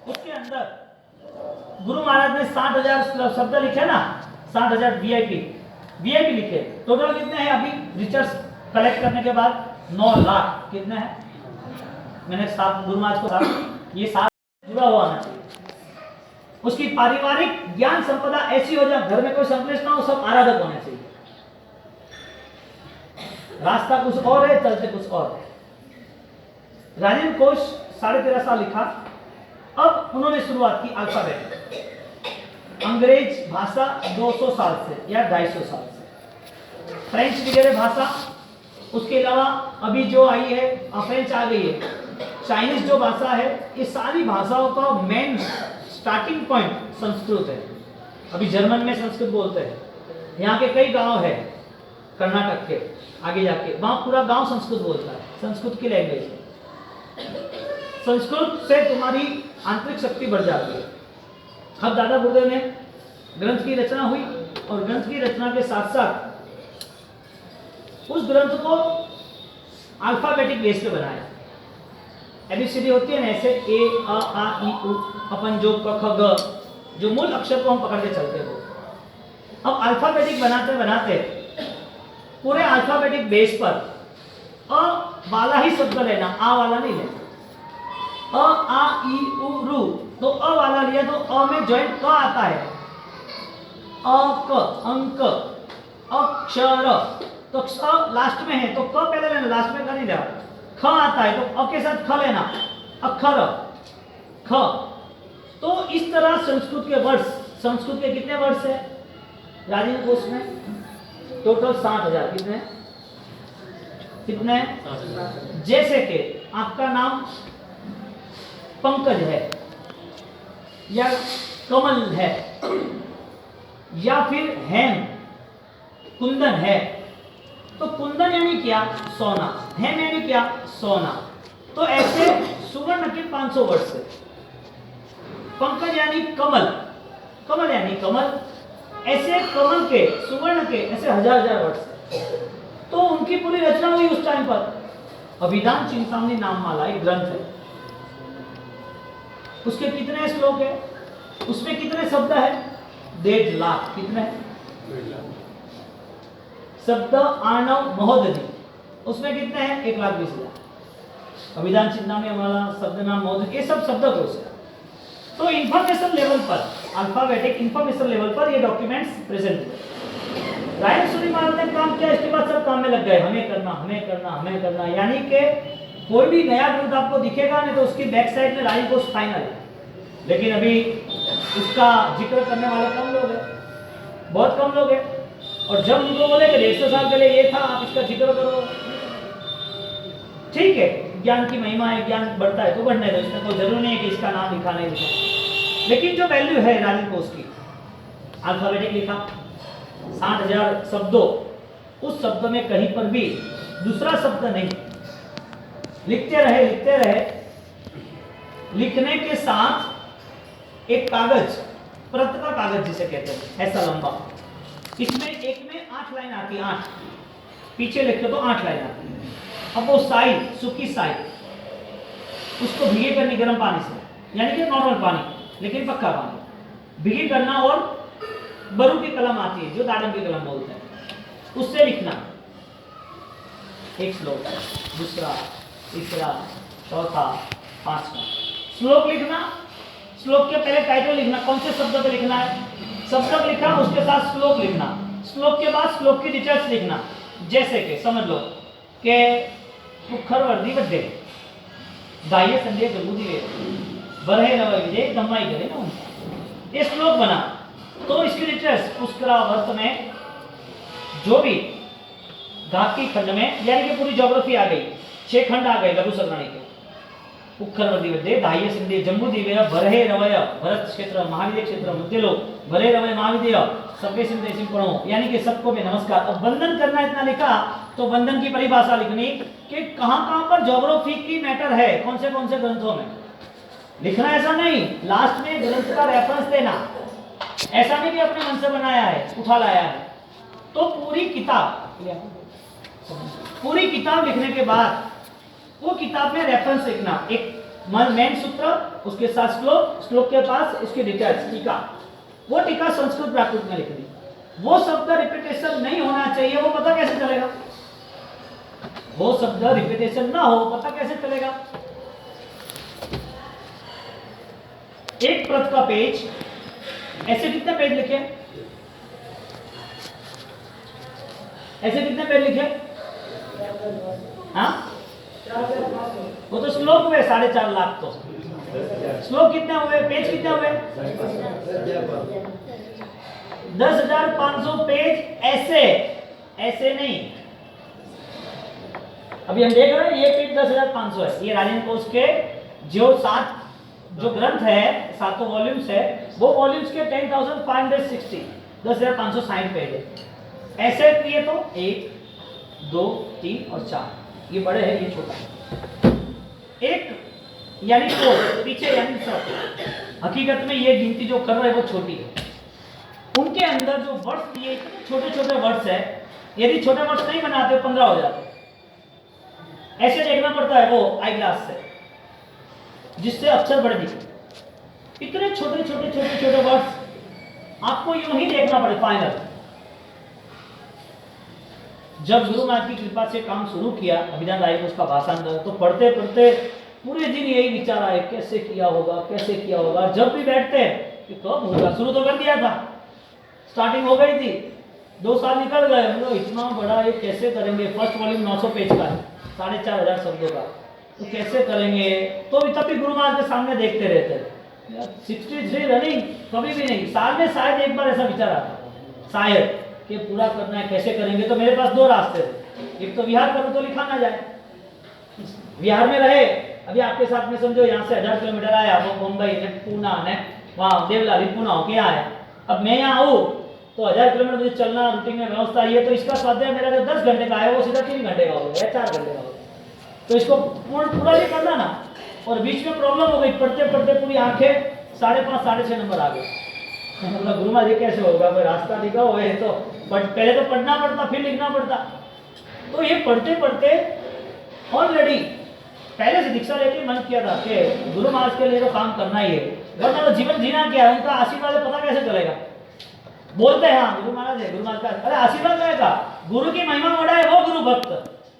उसके अंदर गुरु महाराज ने 60,000 शब्द लिखे ना, 60,000 वीआईपी लिखे। टोटल कितने हैं अभी? रिसर्च कलेक्ट करने के बाद 9 लाख कितने हैं, मैंने सात गुरु महाराज को कहा ये सात जुड़ा हुआ होना चाहिए। उसकी पारिवारिक ज्ञान संपदा ऐसी हो जाए घर में कोई संकलेश ना हो, सब आराधक होने चाहिए। रास्ता कुछ और है, चलते कुछ और है। राजेंद्र कोश 13.5 साल लिखा। अब उन्होंने शुरुआत की अल्फाबेट। अंग्रेज भाषा 200 साल से या 250 साल से, फ्रेंच वगैरह भाषा, उसके अलावा अभी जो आई है फ्रेंच आ गई है, चाइनीज जो भाषा है, ये सारी भाषाओं का मेन स्टार्टिंग पॉइंट संस्कृत है। अभी जर्मन में संस्कृत बोलते हैं। यहाँ के कई गांव है कर्नाटक के आगे जाके, वहां पूरा गांव संस्कृत बोलता है, संस्कृत की लैंग्वेज है। संस्कृत से तुम्हारी आंतरिक शक्ति बढ़ जाती है। अब दादा गुरुदेव ने ग्रंथ की रचना हुई और ग्रंथ की रचना के साथ साथ उस ग्रंथ को अल्फाबेटिक बेस पे बनाया। एबीसीडी होती है ना, ऐसे ए अ आ ई उ, अपन जो क ख ग जो मूल अक्षर को हम पकड़ के चलते हो। अब अल्फाबेटिक बनाते बनाते पूरे अल्फाबेटिक बेस पर अ वाला ही शब्द लेना, आ वाला नहीं लेना। अ आ ई उ रु, तो अ वाला लिया तो अ में ज्वाइंट क आता है। अ क अंक, अक्षर, तो क लास्ट में है तो क पहले लेना, लास्ट में क नहीं लेना। ख आता है तो अ के साथ ख लेना, अक्षर ख। तो इस तरह संस्कृत के वर्ड्स, संस्कृत के कितने वर्ड्स है राजेंद्र कोश में? टोटल 60,000। कितने कितने? जैसे कि आपका नाम पंकज है या कमल है या फिर हेम, कुंदन है, तो कुंदन यानी क्या? सोना। हेम यानी क्या? सोना। तो ऐसे सुवर्ण के 500 वर्ड से। पंकज यानी कमल, कमल यानी कमल, ऐसे कमल के सुवर्ण के ऐसे हजार वर्ड से। तो उनकी पूरी रचना हुई उस टाइम पर। अभिधान चिंतामणि नाममाला एक ग्रंथ है, उसके कितने श्लोक है, उसमें कितने शब्द है? 1.5 लाख। कितने शब्द? आर्णव महोदधि, उसमें कितने हैं? 1,20,000। अभिधान चिंतामणि हमारा शब्द नाम महोदधि, ये सब शब्दकोश है। तो इंफॉर्मेशन लेवल पर, अल्फाबेटिक इंफॉर्मेशन लेवल पर ये डॉक्यूमेंट्स प्रेजेंट हुए। रायन सूरी महाराज ने काम किया, इसके बाद सब काम में लग गए, हमें करना हमें करना हमें करना। यानी कि कोई भी नया ग्रंथ आपको दिखेगा नहीं तो उसकी बैक साइड में रायन कोश फाइनल है, लेकिन अभी उसका जिक्र करने वाले कम लोग हैं, बहुत कम लोग हैं। और जब उनको बोले कि 150 साल पहले ये था, आप इसका जिक्र करो, ठीक है, ज्ञान की महिमा है, ज्ञान बढ़ता है तो बढ़ने दो, इसमें कोई जरूरी नहीं है कि इसका नाम लिखा नहीं लिखा। लेकिन जो वैल्यू है राजेंद्र कोश की, अल्फाबेटिक लिखा, 60,000 शब्दों, उस शब्द में कहीं पर भी दूसरा शब्द नहीं। लिखते रहे लिखते रहे, लिखने के साथ एक कागज, प्रत का कागज जिसे कहते हैं, ऐसा लंबा, इसमें एक में 8 लाइन आती है, 8 पीछे लिखते तो 8 लाइन आती है। अब वो साई, सूखी साई, उसको भीगे करनी गर्म पानी से, यानी कि नॉर्मल पानी लेकिन पक्का पानी, भीगे करना। और बरू की कलम आती है जो दाड़म की कलम बोलते हैं, उससे लिखना। एक श्लोक, दूसरा, तीसरा, चौथा, पांचवा श्लोक लिखना। श्लोक के पहले टाइटल लिखना, कौन से शब्द पे लिखना है, शब्द लिखा, उसके साथ श्लोक लिखना। श्लोक के बाद श्लोक की डिटेल्स लिखना। जैसे कि समझ लो कि मुखर वर्दी बड्डे दाइये संदेह जबूदी बरहे नव विजय दम्माई करे ना उनका, ये श्लोक बना। तो इसकी डिटेल्स पुष्करा वर्त में जो भी घाटी खंड में, यानी कि पूरी ज्योग्राफी आ गई, 6 खंड आ गए लघु सरणी के। उखर वर्दी दाह्य संधि जम्बू दिव्य भरहे रवय भरत क्षेत्र महाविद्य क्षेत्र मुद्देलो भरे रवय महाविद्य सबके सिंधे सिंपणो, यानी कि सबको में नमस्कार। अब वंदन करना इतना लिखा तो वंदन की परिभाषा लिखनी कि कहां पर ज्योग्राफी की मैटर है, कौन से ग्रंथों में लिखना। ऐसा नहीं लास्ट में ग्रंथ का रेफरेंस देना, ऐसा नहीं कि अपने मन से बनाया है, उठा लाया है। तो पूरी किताब लिखने के बाद वो किताब में रेफरेंस लिखना, एक मेन सूत्र, उसके साथ श्लोक, श्लोक के पास उसकी डिटेल्स, टीका, वो टीका संस्कृत प्राकृत में लिखनी। वो शब्द रिपीटेशन नहीं होना चाहिए, वो पता कैसे चलेगा? वो शब्द रिपीटेशन ना हो, पता कैसे चलेगा? एक प्रत का पेज, ऐसे कितने पेज लिखे? ऐसे कितने पेज लिखे? हाँ, वो तो श्लोक हुए 4.5 लाख। तो श्लोक कितने हुए, पेज कितने हुए? 10,500 पेज। ऐसे ऐसे नहीं, अभी हम देख रहे हैं ये पेज 10,500 है। ये राजेंद्र कोश के जो ग्रंथ है, 7 वॉल्यूम्स है, वो वॉल्यूम्स के 10,560, 10,560 पेज है। ऐसे किए तो 1 2 3 और 4, ये बड़े हैं, ये छोटा। एक यानी तो पीछे यानी सब, हकीकत में ये गिनती जो कर रहे हैं वो छोटी है। उनके अंदर जो वर्ड्स दिए, छोटे छोटे वर्ड्स है, यदि छोटे वर्ड्स नहीं बनाते 15 हो जाते। ऐसे देखना पड़ता है वो आई ग्लास से, जिससे अक्षर बढ़ दिखे। इतने छोटे छोटे छोटे छोटे वर्ड्स आपको यूं ही देखना पड़े। फाइनल जब गुरु महाराज की कृपा से काम शुरू किया, अभिधान राय को उसका भाषण दो, तो पढ़ते पढ़ते पूरे दिन यही विचार आए, कैसे किया होगा, कैसे किया होगा। जब भी बैठते कि कब होगा, शुरू तो कर दिया था, स्टार्टिंग हो गई थी, 2 साल निकल गए। मतलब इतना बड़ा ये कैसे करेंगे? फर्स्ट वॉल्यूम 900 पेज का है, 4,500 शब्दों का, तो कैसे करेंगे? तो तब भी गुरु महाराज के सामने देखते रहते। 63 रनिंग कभी भी नहीं, साल में शायद एक बार ऐसा विचार आता, शायद कि पूरा करना है, कैसे करेंगे? तो मेरे पास 2 रास्ते थे, एक तो विहार करूं तो लिखा ना जाए, विहार में रहे। अभी आपके साथ में समझो यहाँ से 1000 किलोमीटर आया, वो मुंबई ने, पूना ने, वहाँ देवलाली पूना होके आया। अब मैं यहाँ आऊँ तो 1000 किलोमीटर मुझे चलना, रूटीन में व्यवस्था ये, तो इसका स्वाध्याय मेरा जो 10 घंटे का है वो सीधा 3 घंटे का हो गया, 4 घंटे का हो गया। तो इसको पूरा नहीं करना ना, और बीच में प्रॉब्लम हो गई, पढ़ते पढ़ते पूरी आंखें 5.5 6.5 नंबर आ गए। मतलब गुरु महाराज कैसे होगा, कोई रास्ता दिखा हुआ है? तो पहले तो पढ़ना पड़ता, फिर लिखना पड़ता। तो ये पढ़ते पढ़ते ऑलरेडी पहले से दीक्षा लेके मन किया था कि गुरु महाराज के लिए तो काम करना ही है, वरना तो जीवन जीना क्या है? उनका आशीर्वाद पता कैसे चलेगा? बोलते हैं हाँ गुरु महाराज है, गुरु महाराज का, अरे आशीर्वाद रहेगा। गुरु की महिमा बड़ा है, वो गुरु भक्त।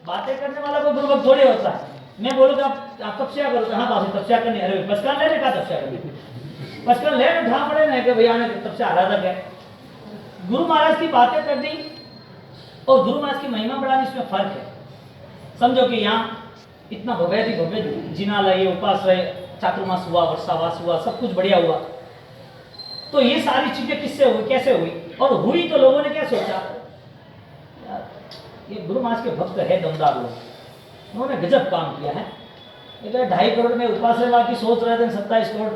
बातें करने वाला को गुरु भक्त थोड़ी होता है। मैं बोलूँगा आप तपस्या करो, हाँ बात तपस्या करनी, अरे पचकान लेने का तपस्या करनी, पचकान ले ढा पड़े ना कि भैया ने तपस्या आराधक है। गुरु महाराज की बातें कर दी और गुरु महाराज की महिमा बढ़ाने, इसमें फर्क है। समझो कि यहाँ इतना भव्य थी, भव्य जिनालय, उपाश्रय, चातुर्मास हुआ, वर्षावास हुआ, सब कुछ बढ़िया हुआ। तो ये सारी चीजें किससे हुई, कैसे हुई? और हुई तो लोगों ने क्या सोचा, ये गुरु महाराज के भक्त है, दमदार लोग, उन्होंने गजब काम किया है। 2.5 करोड़ में उपाश्रय की सोच रहे थे, 27 करोड़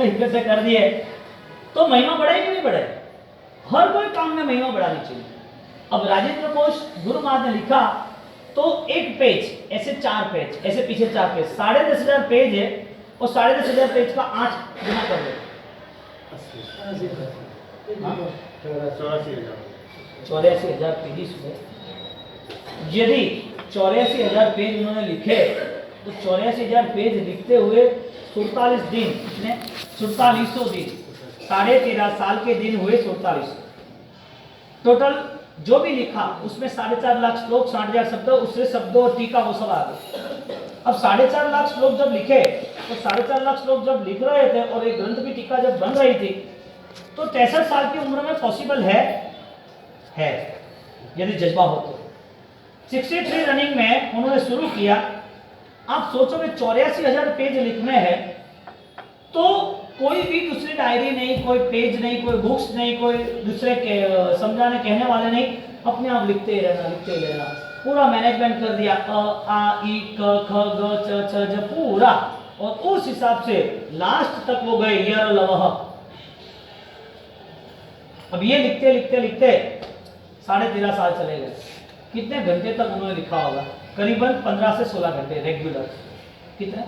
इकट्ठे कर दिए, तो महिमा बढ़े कि नहीं बढ़े? हर कोई काम में महिमा बढ़ानी चाहिए। अब राजेंद्र कोश गुरु महाराज ने लिखा तो एक पेज, ऐसे 4 पेज, ऐसे पीछे 4 पेज, 10,500 पेज है, और 10,500 पेज का 8 गुना कर दो, 84,000 पेज हुए। यदि 84,000 पेज उन्होंने लिखे, तो 84,000 पेज लिखते हुए 47 दिन, कितने? 4700 दिन, 13.5 साल के दिन हुए 47। टोटल जो भी लिखा उसमें 4.5 लाख श्लोक, 60,000 शब्द, उससे शब्दों और टीका वो सब आ गए। अब 4.5 लाख श्लोक जब लिखे, तो 4.5 लाख श्लोक जब लिख रहे थे और एक ग्रंथ की टीका जब बन रही थी, तो 63 साल की उम्र में पॉसिबल है यदि जज्बा हो तो। 63 रनिंग में उन्होंने शुरू किया। आप सोचो कि 84,000 पेज लिखने हैं, तो कोई भी दूसरी डायरी नहीं, कोई पेज नहीं, कोई बुक्स नहीं, कोई दूसरे समझाने कहने वाले नहीं, अपने आप लिखते ही रहना, लिखते ही रहना। पूरा मैनेजमेंट कर दिया, अ आ ई क ख ग च छ ज पूरा, और उस हिसाब से लास्ट तक वो गए यर लवह। अब ये लिखते लिखते लिखते 13.5 साल चले गए। कितने घंटे तक उन्होंने लिखा होगा? करीबन 15 से 16 घंटे रेगुलर। कितने?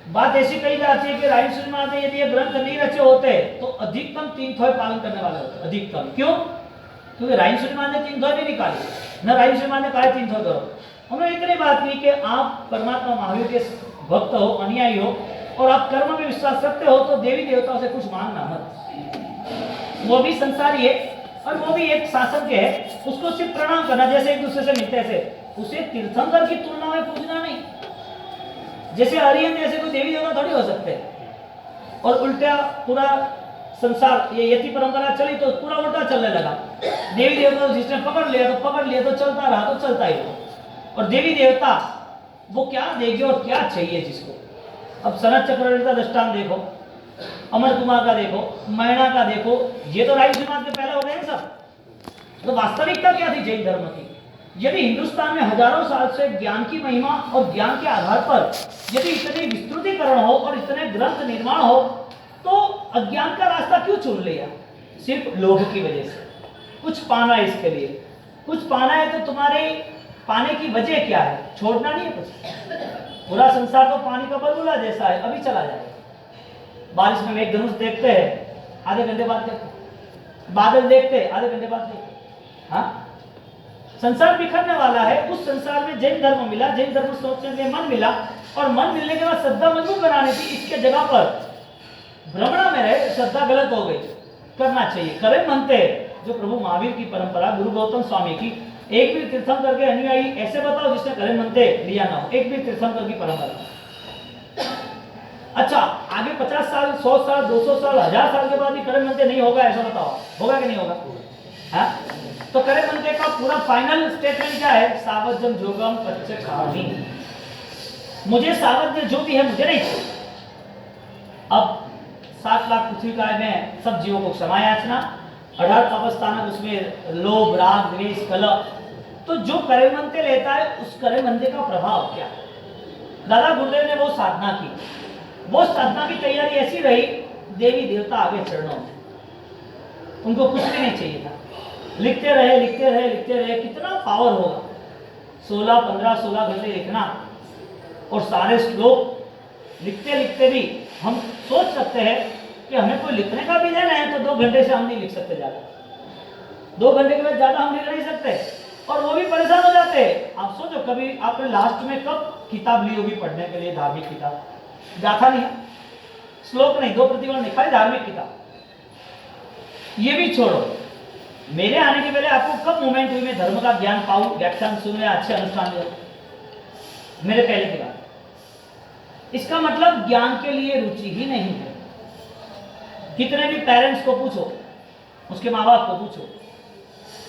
बात ऐसी कही जाती है कि राजन महाराज यदि ये ग्रंथ नहीं रचे होते तो अधिकतम 3 थोए पालन करने वाले होते, अधिकतम। क्यों? क्योंकि राजन महाराज ने 3 थोए भी निकाले, न राजन महाराज ने कहा 3 थोए करो। उन्होंने इतनी बात की कि आप परमात्मा महावीर के भक्त हो, अनुयायी हो, और आप कर्म में विश्वास रखते हो, तो देवी देवताओं से कुछ मांगना मत। वो भी संसारी है और वो भी एक शासन के है, उसको सिर्फ प्रणाम करना, जैसे एक दूसरे से मिलते ऐसे उसे तीर्थंकर की तुलना में पूजना नहीं। जैसे आर्यन जैसे कोई देवी देवता थोड़ी हो सकते हैं। और उल्टा पूरा संसार ये यति परंपरा चली तो पूरा उल्टा चलने लगा। देवी देवता जिसने पकड़ लिया तो चलता रहा तो चलता ही रहा। और देवी देवता वो क्या देगी और क्या चाहिए जिसको। अब शरद चक्रवर्ती का दृष्टांत देखो, अमर कुमार का देखो, मैना का देखो, ये तो राय समाज के पहले हो गए सब। तो वास्तविकता क्या थी जैन धर्म की? यदि हिंदुस्तान में हजारों साल से ज्ञान की महिमा और ज्ञान के आधार पर यदि इतने विस्तृतीकरण हो और इतने ग्रंथ निर्माण हो, तो अज्ञान का रास्ता क्यों चुन लिया? सिर्फ लोभ की वजह से। कुछ पाना है इसके लिए, कुछ पाना है तो तुम्हारे पाने की वजह क्या है? छोड़ना नहीं है कुछ। पूरा संसार तो पानी का बलबुला जैसा है, अभी चला जाएगा। बारिश में मेघ धनुष देखते हैं, आधे घंटे बाद देखते हैं। बादल देखते हैं, आधे घंटे बाद देखते हैं। हाँ, संसार बिखरने वाला है। उस संसार में जैन धर्म मिला, जैन धर्म सोचने के लिए मन मिला, और मन मिलने के बाद श्रद्धा मजबूत बनानी थी। इसके जगह पर भ्रमणा में रहे, श्रद्धा गलत हो गई। करना चाहिए, करें मनते जो प्रभु महावीर की परंपरा, गुरु गौतम स्वामी की, एक भी तीर्थंकर के अनुयायी ऐसे बताओ जिसने करें मनते लिया ना हो। एक भी तीर्थंकर की परंपरा। अच्छा, आगे 50 साल, 100 साल, 200 साल, 1000 साल के बाद भी करें मनते नहीं होगा, ऐसा बताओ, होगा कि नहीं होगा? हाँ? तो करें मनते का पूरा फाइनल स्टेटमेंट क्या है? सावजम जोगम कच्चे खानी। मुझे सावध्य जो भी है मुझे नहीं चाहिए। अब 7 लाख पृथ्वी का में सब जीवों को क्षमा याचना, 18 अवस्थानक उसमें लोभ, राग, द्वेष, कलह। तो जो करेमंते लेता है उस करेमंते का प्रभाव क्या? दादा गुरुदेव ने वो साधना की, वो साधना की तैयारी ऐसी रही, देवी देवता आगे चरणों में, उनको कुछ भी नहीं चाहिए था। लिखते रहे, कितना पावर होगा। 16 घंटे लिखना और सारे श्लोक लिखते भी हम सोच सकते हैं कि हमें कोई लिखने का भी देना है तो 2 घंटे से हम नहीं लिख सकते ज़्यादा। 2 घंटे के बाद ज़्यादा हम लिख नहीं सकते, और वो भी परेशान हो जाते हैं। आप सोचो, कभी आपने लास्ट में कब किताब ली होगी पढ़ने के लिए? धार्मिक किताब, गाथा नहीं है, श्लोक नहीं, 2 प्रतिवर्ष नहीं, खाली धार्मिक किताब। ये भी छोड़ो, मेरे आने के पहले आपको कब मोमेंट हुई मैं धर्म का ज्ञान पाऊं, व्याख्यान सुनूं, अच्छे अनुष्ठान में? मेरे पहले के बाद। इसका मतलब ज्ञान के लिए रुचि ही नहीं है। कितने भी पेरेंट्स को पूछो, उसके माँ बाप को पूछो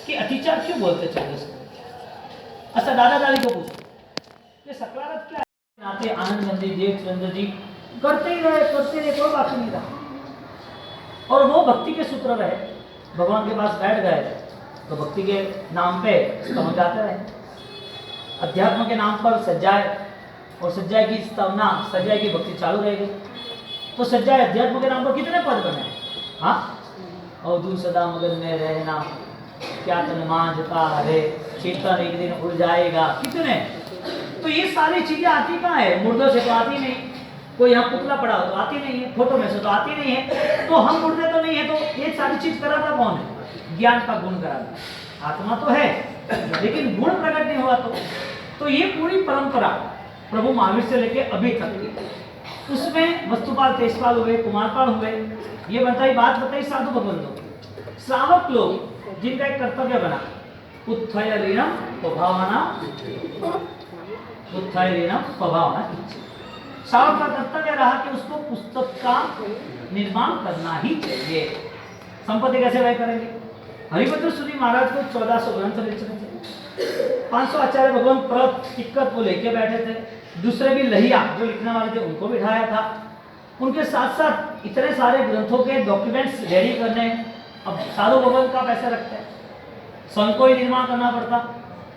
कि अतिचार क्यों बोलते चले इसको। अच्छा, दादा दादी को पूछो कि सकारात्मक क्या है? नाते आनंद नंदी देवचंद्र जी करते ही रहे, कोई बाकी नहीं रहा। और वो भक्ति के सूत्र रहे, भगवान के पास बैठ गए तो भक्ति के नाम पे समझ जाते रहे। अध्यात्म के नाम पर सज्जाए, और सज्जाए की स्तवना, सज्जाए की भक्ति चालू रहेगी। तो सज्जाए अध्यात्म के नाम पर कितने पद बने? हाँ, और दूर सदा मगन में रहना, क्या तन मांझता है, चेतन एक दिन उड़ जाएगा, कितने। तो ये सारी चीजें आती कहाँ है? मुर्दों से तो आती नहीं। कोई यहाँ पुतला पड़ा हो तो आती नहीं है, फोटो में से तो आती नहीं है। तो हम मुर्दे तो नहीं है, तो ये सारी चीज कराता कौन है? ज्ञान का गुण कराता। आत्मा तो है लेकिन गुण प्रकट नहीं हुआ। तो ये पूरी परंपरा प्रभु महावीर से लेके अभी तक की, उसमें वस्तुपाल, तेजपाल हुए, कुमारपाल हुए, ये बताई बात बताई साधु भगवंतों, श्रावक लोग जिनका एक कर्तव्य बना, उत्थय ऋणम स्वभावना, उत्थय ऋणम स्वभावना। श्रावक का कर्तव्य रहा कि उसको पुस्तक का निर्माण करना ही चाहिए। संपत्ति कैसे व्यय करेंगे? हरिभद्र सूरी महाराज को 1400 ग्रंथ लिखने थे, 500 आचार्य भगवान प्रत टिक्कत को लेके बैठे थे, दूसरे भी लहिया जो लिखने वाले थे उनको बिठाया था। उनके साथ साथ इतने सारे ग्रंथों के डॉक्यूमेंट्स रेडी करने, अब साधु भगवान का पैसे रखते हैं, संघ को ही निर्माण करना पड़ता।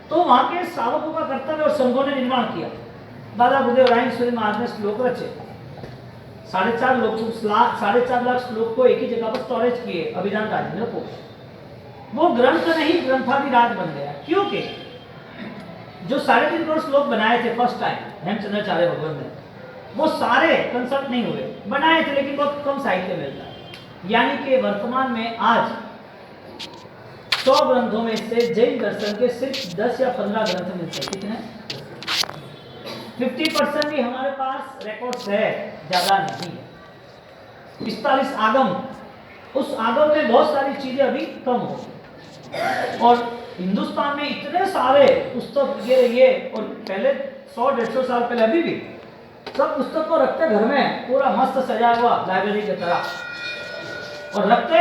तो वहाँ के श्रावकों का कर्तव्य और संघों ने निर्माण किया। दादा गुरुदेव राय सूर्य महाराज ने श्लोक रचे, 4.5 लाख श्लोक को एक ही जगह पर स्टोरेज किए, अभिधान राजेंद्र को। वो ग्रंथ नहीं ग्रंथाधिराज बन गया, क्योंकि जो 3.5 करोड़ श्लोक बनाए थे फर्स्ट टाइम हेमचंद्राचार्य भगवान ने, वो सारे कंसल्ट नहीं हुए, बनाए थे लेकिन बहुत कम साहित्य मिलता है। यानी कि वर्तमान में आज 100 ग्रंथों में से जैन दर्शन के सिर्फ 10 या 15 ग्रंथ मिलते हैं। कितने? 50% भी हमारे पास रिकॉर्ड्स है, ज्यादा नहीं है। 45 आगम, उस आगम में बहुत सारी चीजें अभी कम हो गई। और हिंदुस्तान में इतने सारे पुस्तक ये और पहले 100-150 साल पहले अभी भी सब पुस्तक को रखते घर में, पूरा मस्त सजा हुआ लाइब्रेरी की तरह और रखते,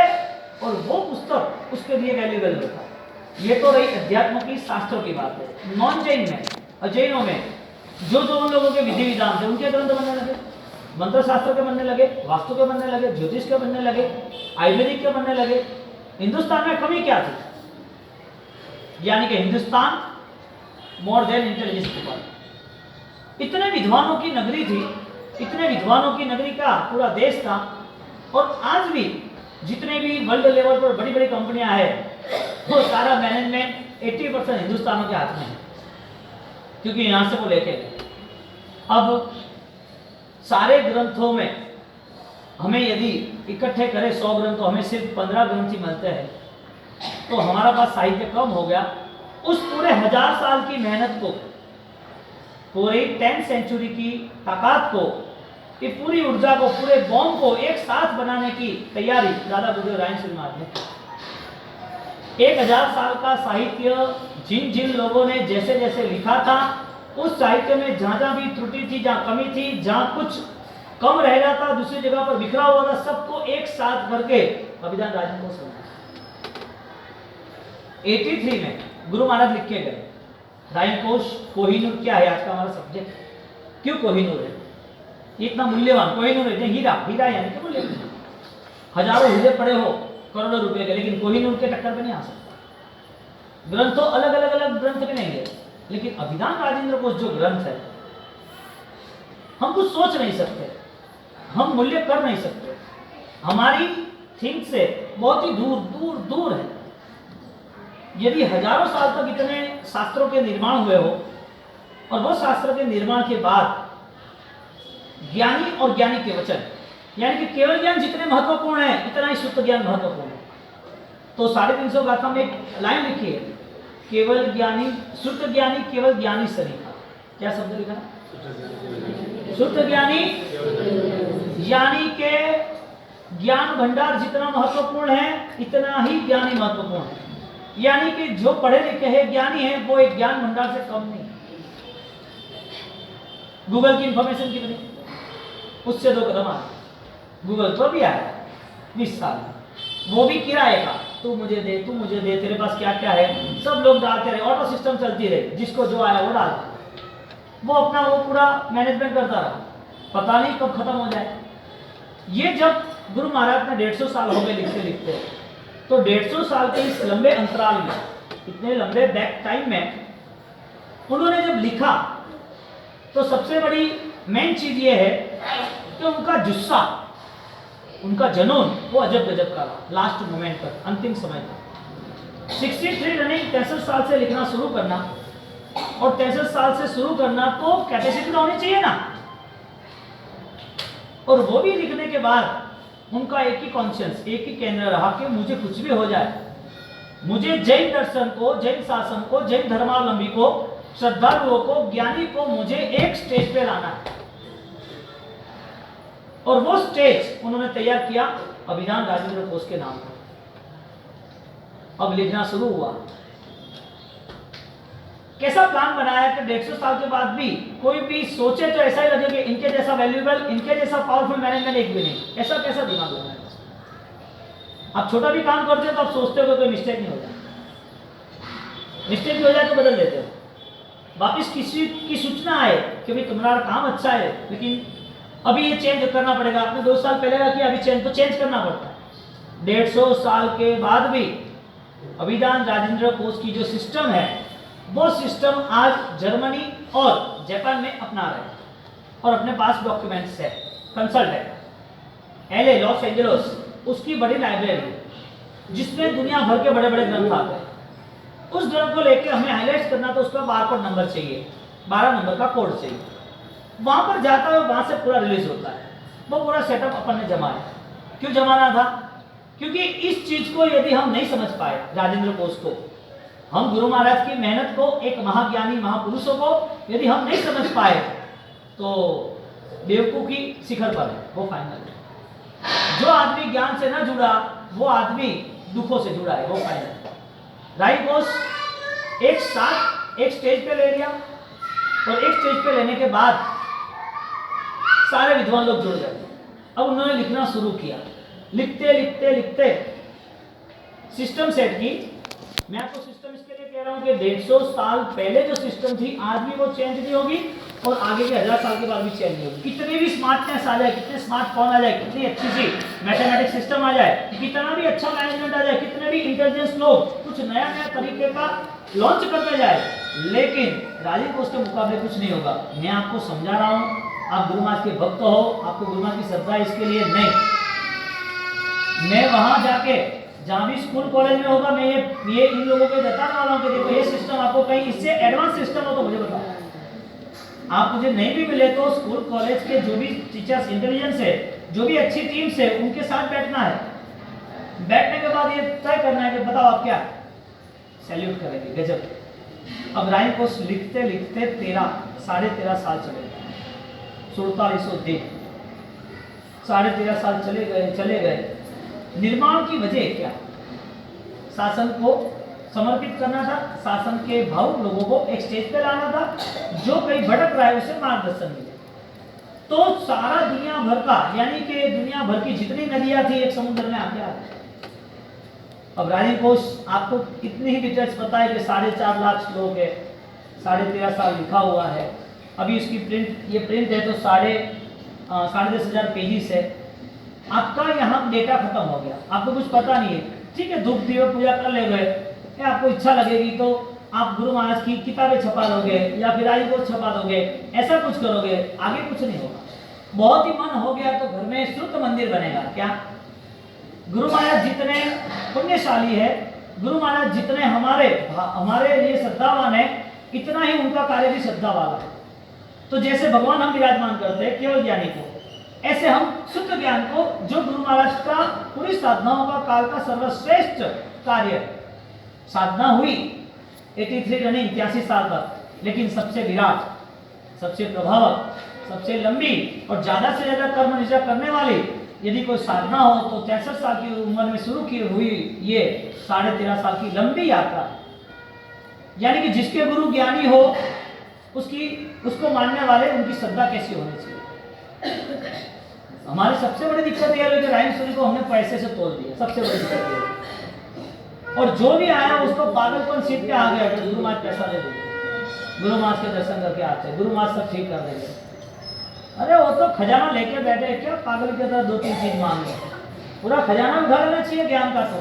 और वो पुस्तक उसके लिए वैल्यूएबल होता। ये तो रही अध्यात्म की, शास्त्रों की बात है। नॉन जैन में, अजैनों में जो उन लोगों के विधि विधान थे उनके ग्रंथ बनने लगे, मंत्र शास्त्र के बनने लगे, वास्तु के बनने लगे, ज्योतिष के बनने लगे, आयुर्वेदिक के बनने लगे। हिंदुस्तान में कमी क्या थी? यानी कि Hindustan more than intelligence people, इतने विद्वानों की नगरी थी, इतने विद्वानों की नगरी का पूरा देश था। और आज भी जितने भी वर्ल्ड लेवल पर बड़ी बड़ी कंपनियां हैं वो सारा मैनेजमेंट 80% हिंदुस्तानों के हाथ में है, क्योंकि यहां से वो लेके गए। अब सारे ग्रंथों में हमें यदि इकट्ठे करें 100 ग्रंथ, तो हमें सिर्फ 15 ग्रंथ ही मिलते हैं, तो हमारा पास साहित्य कम हो गया। उस पूरे 1000 साल की मेहनत को, पूरी 10th सेंचुरी की ताकत को, ये पूरी ऊर्जा को, पूरे बॉम्ब को एक साथ बनाने की तैयारी दादा गुरुदेव रायन श्रीमाद ने 1000 साल का साहित्य जिन जिन लोगों ने जैसे जैसे लिखा था, उस साहित्य में जहां जहां भी त्रुटि थी, जहां कमी थी, जहां कुछ कम रह रहा था, दूसरी जगह पर बिखरा हुआ था, सबको एक साथ करके अभिधान राजन को समझा। 83 में गुरु महाराज लिख के गए रायन कोश। कोहिनूर क्या है आज का हमारा सब्जेक्ट? क्यों कोहिनूर है? ये इतना मूल्यवान कोहिनूर है, हीरा, हीरा यानी कि मूल्यवान। हजारों हीरे पड़े हो करोड़ों रुपए के, लेकिन कोहिनूर के टक्कर पे नहीं आ सकता। ग्रंथ तो अलग अलग ग्रंथ भी नहीं है, लेकिन अभिधान राजेंद्र कोश जो ग्रंथ है, हम कुछ सोच नहीं सकते, हम मूल्य कर नहीं सकते, हमारी थिंक से बहुत ही दूर दूर दूर है। यदि हजारों साल तक इतने शास्त्रों के निर्माण हुए हो, और वो शास्त्र के निर्माण के बाद ज्ञानी और ज्ञानी के वचन, यानी कि केवल ज्ञान जितने महत्वपूर्ण है, इतना ही शुद्ध ज्ञान महत्वपूर्ण है। तो 350 गाथा में एक लाइन लिखी है, केवल ज्ञानी, शुद्ध ज्ञानी, केवल ज्ञानी सरीखा। क्या शब्द लिखा? शुद्ध ज्ञानी, यानी के ज्ञान भंडार जितना महत्वपूर्ण है, इतना ही ज्ञानी महत्वपूर्ण है। यानी कि जो पढ़े लिखे हैं, ज्ञानी है, वो एक ज्ञान भंडार से कम नहीं। गूगल की इंफॉर्मेशन कितनी, उससे 2 कदम आगे। गूगल तो भी आया 20 साल में, वो भी किराए का, तू मुझे दे, तू मुझे दे, तेरे पास क्या क्या है, सब लोग डालते रहे, ऑटो सिस्टम चलती रही, जिसको जो आया वो डालता, वो अपना वो पूरा मैनेजमेंट करता रहा, पता नहीं कब खत्म हो जाए। ये जब गुरु महाराज ने 150 साल हो गए लिखते लिखते, तो 150 साल के इस लंबे अंतराल में, इतने लंबे बैक टाइम में उन्होंने जब लिखा, तो सबसे बड़ी मेन चीज ये है कि उनका जुस्सा, उनका जनून वो अजब गजब का रहा लास्ट मोमेंट तक, अंतिम समय तक। 63 रनिंग 63 साल से लिखना शुरू करना, और 63 साल से शुरू करना तो कैपेसिटी तो होनी चाहिए ना। और वो भी लिखने के बाद उनका एक ही कॉन्शियंस, एक ही केंद्र रहा कि मुझे कुछ भी हो जाए, मुझे जैन दर्शन को, जैन शासन को, जैन धर्मावलंबी को, श्रद्धालुओं को, ज्ञानी को मुझे एक स्टेज पे लाना है। और वो स्टेज उन्होंने तैयार किया अभिधान राजेंद्र कोश के नाम पर। अब लिखना शुरू हुआ। कैसा प्लान बनाया कि 150 साल के बाद भी कोई भी सोचे तो ऐसा ही लगे कि इनके जैसा वैल्यूएबल, इनके जैसा पावरफुल मैनेजमेंट एक भी नहीं। ऐसा कैसा दिमाग लगाया? आप छोटा भी काम करते हो तो आप सोचते हो कि कोई मिस्टेक नहीं हो जाए, मिस्टेक भी हो जाए तो बदल देते हो। वापिस किसी की सूचना आए कि भाई तुम्हारा काम अच्छा है, लेकिन अभी ये चेंज करना पड़ेगा, आपने 2 साल पहले का किया, अभी चेंज तो चेंज करना पड़ता है। 150 साल के बाद भी अभिधान राजेंद्र कोश की जो सिस्टम है, वो सिस्टम आज जर्मनी और जापान में अपना रहे हैं, और अपने पास डॉक्यूमेंट्स है, कंसल्ट है, LA लॉस एंजल्स, उसकी बड़ी लाइब्रेरी जिसमें दुनिया भर के बड़े बड़े ग्रंथ आते हैं। उस ग्रंथ को लेके हमें हाईलाइट करना, तो उसका बारकोड नंबर चाहिए, 12 नंबर का कोड चाहिए। वहां पर जाता है, वहां से पूरा रिलीज होता है। वो पूरा सेटअप अपन ने जमाया। क्यों जमाना था? क्योंकि इस चीज को यदि हम नहीं समझ पाए, राजेंद्र कोश को, हम गुरु महाराज की मेहनत को, एक महाज्ञानी महापुरुषों को यदि हम नहीं समझ पाए, तो बेवकूफी शिखर पर है, वो फाइनल है। जो आदमी ज्ञान से ना जुड़ा, वो आदमी दुखों से जुड़ा है, वो फाइनल है। राई कोश एक साथ एक स्टेज पे ले लिया, और एक स्टेज पे लेने के बाद सारे विद्वान लोग जुड़ गए। अब उन्होंने लिखना शुरू किया। लिखते लिखते लिखते सिस्टम सेट की। मैं आपको सिस्टम इसके लिए कह रहा हूं कि 150 साल पहले जो सिस्टम थी आज भी वो चेंज नहीं होगी, और आगे के 1000 साल के बाद भी चेंज नहीं होगी। कितनी भी स्मार्टनेस आ जाए, कितने स्मार्टफोन आ जाए, कितनी अच्छी सी मैथमेटिक्स सिस्टम आ जाए, कितना भी अच्छा मैनेजमेंट आ जाए, कितने भी इंटेलिजेंस लोग कुछ नया नया तरीके का लॉन्च करते जाए, लेकिन राजीव कोष के मुकाबले कुछ नहीं होगा। मैं आपको समझा रहा हूं, आप गुरु महाराज के भक्त हो, आपको गुरु महाराज की श्रद्धा इसके लिए नहीं। मैं वहां जाके जहां भी स्कूल कॉलेज में होगा, मैं ये इन लोगों को बताने वाला हूं कि देखो ये सिस्टम आपको कहीं इससे एडवांस सिस्टम हो तो मुझे बताओ। आप मुझे नहीं भी मिले तो स्कूल कॉलेज के जो भी टीचर्स इंटेलिजेंस है, जो भी अच्छी टीम्स है, उनके साथ बैठना है। बैठने के बाद ये तय करना है कि बताओ आप क्या सैल्यूट करेंगे। गजब। अब राइम कोर्स लिखते लिखते 13.5 साल चले गए, 4700 दिन, 13.5 साल चले गए। निर्माण की वजह क्या? शासन को समर्पित करना था, शासन के भावुक लोगों को एक स्टेज पे लाना था, जो कहीं भटक रहा है उसे मार्गदर्शन मिले। तो सारा दुनिया भर का, यानी कि दुनिया भर की जितनी नदियां थी एक समुद्र में आके आ गई। अब राजीव कोष आपको इतनी ही डिटेल्स पता है कि 4.5 लाख श्लोक है, 13.5 साल लिखा हुआ है। अभी इसकी प्रिंट है तो 10,500 पेजेस है। आपका यहाँ डेटा खत्म हो गया, आपको कुछ पता नहीं है, ठीक है, धूप दीप पूजा कर ले गए, आपको इच्छा लगेगी तो आप गुरु महाराज की किताबें छपा दोगे या फिर राजीव कोष छपा दोगे, ऐसा कुछ करोगे, आगे कुछ नहीं होगा। बहुत ही मन हो गया तो घर में श्रुत मंदिर बनेगा। क्या? गुरु महाराज जितने पुण्यशाली है, गुरु महाराज जितने हमारे लिए श्रद्धावान है, इतना ही उनका कार्य भी श्रद्धा वाला है। तो जैसे भगवान हम विराजमान करते हैं केवल ज्ञानी को, ऐसे हम शुद्ध ज्ञान को, जो गुरु महाराज का पूरी साधनाओं का काल का सर्वश्रेष्ठ कार्य, साधना हुई 83 रनिंग 83 साल तक, लेकिन सबसे विराट, सबसे प्रभावक, सबसे लंबी और ज्यादा से ज्यादा कर्म निष्ठा करने वाली यदि कोई साधना हो तो 63 साल की उम्र में शुरू की हुई ये 13.5 साल की लंबी यात्रा। यानी कि जिसके गुरु ज्ञानी हो उसको मानने वाले उनकी श्रद्धा कैसी होनी चाहिए। हमारी सबसे बड़ी दिक्कत यह है कि राइम सूरी को हमने पैसे से तोड़ दिया, सबसे बड़ी दिक्कत है। और जो भी आया उसको पागलपन सीट पे आ गया कि गुरु महाराज पैसा दे देंगे, गुरु महाराज के दर्शन करके आते, गुरु महाराज सब ठीक कर देंगे। अरे वो तो खजाना लेके बैठे, क्या पागल की तरह 2-3 चीज मांग रहे, पूरा खजाना उठा लेना चाहिए ज्ञान का। तो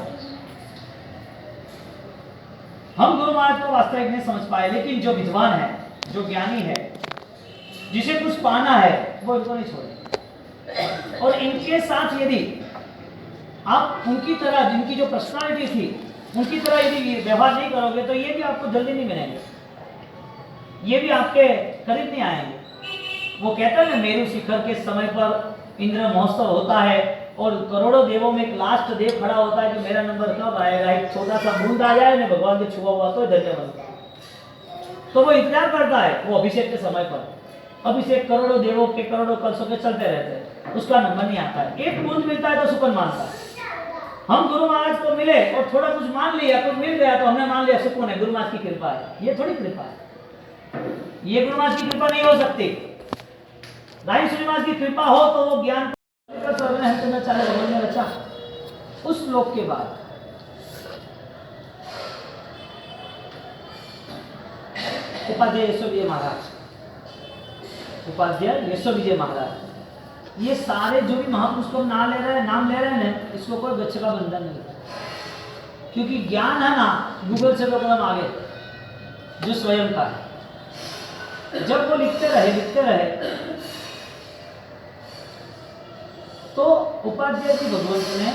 हम गुरु महाराज को वास्तविक नहीं समझ पाए, लेकिन जो विद्वान है, जो ज्ञानी है, जिसे कुछ पाना है, वो इनको नहीं छोड़े। और इनके साथ यदि आप उनकी तरह, जिनकी जो पर्सनालिटी थी उनकी तरह यदि व्यवहार नहीं करोगे तो ये भी आपको जल्दी नहीं मिलेंगे, ये भी आपके करीब नहीं आएंगे। वो कहता है ना, मेरु शिखर के समय पर इंद्र महोत्सव होता है और करोड़ों देवों में एक लास्ट देव खड़ा होता है कि मेरा नंबर कब आएगा, एक छोटा सा बूंद आ जाए मैं भगवान के छुआ हुआ तो धन्य बनता। तो वो इंतजार करता है, वो अभिषेक के समय पर अभिषेक करोड़ों देवों के करोड़ों कलशों के चलते रहते हैं, उसका नंबर नहीं आता है। एक बूंद मिलता है तो सुकन मानता है। हम गुरु महाराज को मिले और थोड़ा कुछ मान लिया, कुछ मिल गया तो हमने मान लिया सुकून है, गुरु महाराज की कृपा है। ये थोड़ी कृपा है, ये गुरु महाराज की कृपा नहीं हो सकती। राई श्रीनिवास की कृपा हो तो वो ज्ञान ने रचा। उस श्लोक के बाद उपाध्याय यशोविजय महाराज, उपाध्याय यशोविजय महाराज, ये सारे जो भी महापुरुष को नाम ले रहे हैं ना, इसको कोई गच्छ का बंधन नहीं है, क्योंकि ज्ञान है ना गूगल से तो कदम आगे, जो स्वयं का है। जब वो लिखते रहे तो उपाध्याय जी भगवंत ने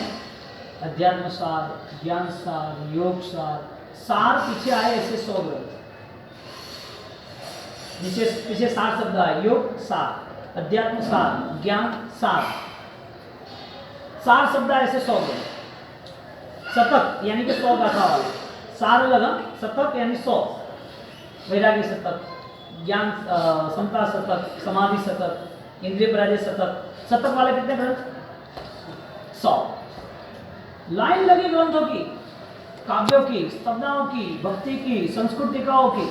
अध्यात्म सार, ज्ञान सार, योग सार पीछे आए ऐसे 100 ग्रंथ, पीछे 60 शब्द आए, योग सार, अध्यात्म सार, ज्ञान सार, 60 शब्द ऐसे 100 ग्रंथ। शतक यानी कि 100 गाथा वाला, सार लगा, शतक यानी 100, वैराग्य शतक, ज्ञान समता शतक, समाधि शतक, इंद्रिय पराजय शतक। शतक वाले कितने ग्रंथ? 100 लाइन लगी ग्रंथों की। काव्यों की, स्तब्धाओं की, भक्ति की, संस्कृतिकाओं की,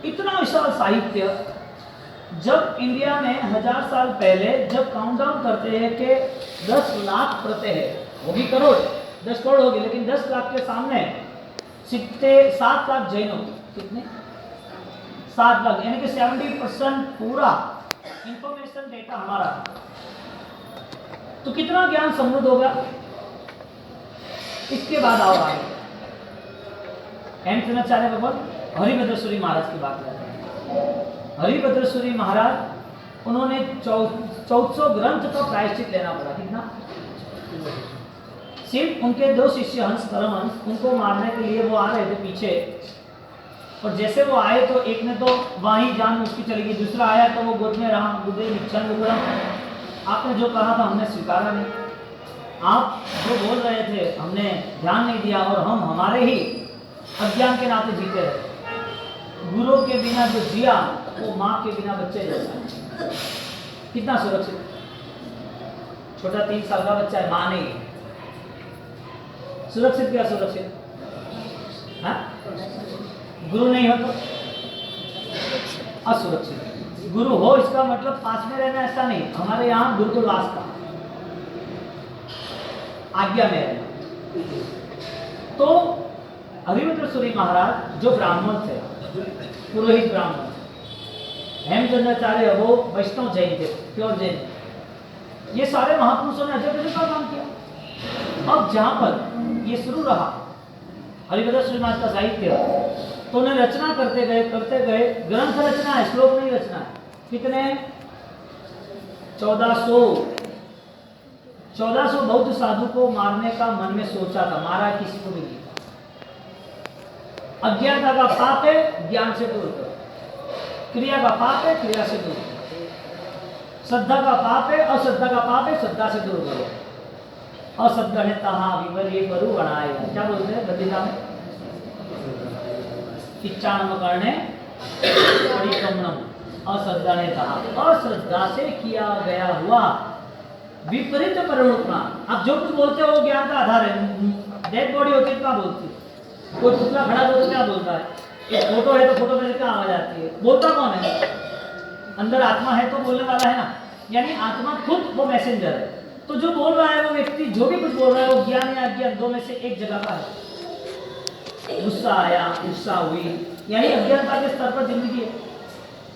इतना विशाल साहित्य। जब इंडिया में 1000 साल पहले जब काउंटडाउन करते हैं कि 10 लाख प्रत्यय है, वो भी करोड़, 10 करोड़ होगी, लेकिन 10 लाख के सामने 7 लाख जैनों, कितने 7 लाख, यानी कि 70% पूरा इंफॉर्मेशन डेटा हमारा, तो कितना ज्ञान समृद्ध होगा। इसके बाद आओ आगे हेमचंद्राचार्य भगवान हरिभद्रेश्वरी महाराज की बात करते हैं। हरिभद्रेश्वरी महाराज, उन्होंने 1400 ग्रंथ का प्रायश्चित लेना पड़ा। कितना? सिर्फ उनके 2 शिष्य हंस परमहंस, उनको मारने के लिए वो आ रहे थे पीछे, और जैसे वो आए तो एक ने तो वहीं जान उसकी चली गई, दूसरा आया तो वो गोद में रहा, बुद्धे निच्छन गुरु, आपने जो कहा था हमने स्वीकारा नहीं, आप जो बोल रहे थे हमने ध्यान नहीं दिया, और हम हमारे ही अज्ञान के नाते जीते रहे। गुरु के बिना जो जिया वो माँ के बिना बच्चे जैसा। कितना सुरक्षित? छोटा 3 साल का बच्चा है, माँ नहीं है, सुरक्षित क्या सुरक्षित? हाँ? गुरु नहीं हो तो असुरक्षित। गुरु हो इसका मतलब पास में रहना ऐसा नहीं, हमारे यहाँ गुरुकुलवास का आज्ञा में रहना। तो हरिभद्रेश्वरी महाराज जो ब्राह्मण थे, पुरोहित ब्राह्मण, हेमचंद्राचार्य वो वैष्णव जैन थे, प्योर जैन। ये सारे महापुरुषों ने अजय का काम किया। अब जहां पर ये शुरू रहा हरिभद्रेश्वरी महाराज का साहित्य, तो उन्हें रचना करते गए, ग्रंथ रचना है, श्लोक नहीं रचना है। कितने? 1400 बौद्ध साधु को मारने का मन में सोचा था, मारा किसी को भी नहीं। अज्ञानता का पाप है, ज्ञान से दूर करो। क्रिया का पाप है, क्रिया से दूर करो। श्रद्धा का पाप है, अश्रद्धा का पाप है, श्रद्धा से दूर करो। अश्रद्धता विवर्य करू बनाएगा, क्या बोलते हैं गद्दीता में? इच्छानम करने परिक्रमणम अश्रद्धता, अश्रद्धा से किया गया हुआ विपरीत परिणुपना। आप जो कुछ बोलते हो वो ज्ञान का आधार है। डेड बॉडी होती है क्या बोलती है? कोई पुतला खड़ा हो तो क्या बोलता है? एक फोटो है तो फोटो में से क्या आवाज आती है? बोलता कौन है? अंदर आत्मा है तो बोलने वाला है ना, यानी आत्मा खुद वो मैसेंजर है। तो जो बोल रहा है वो व्यक्ति जो भी कुछ बोल रहा है वो ज्ञान या अज्ञान दो में से एक जगह का है। गुस्सा आया, गुस्सा हुई, यानी अज्ञानता के स्तर पर जिंदगी है।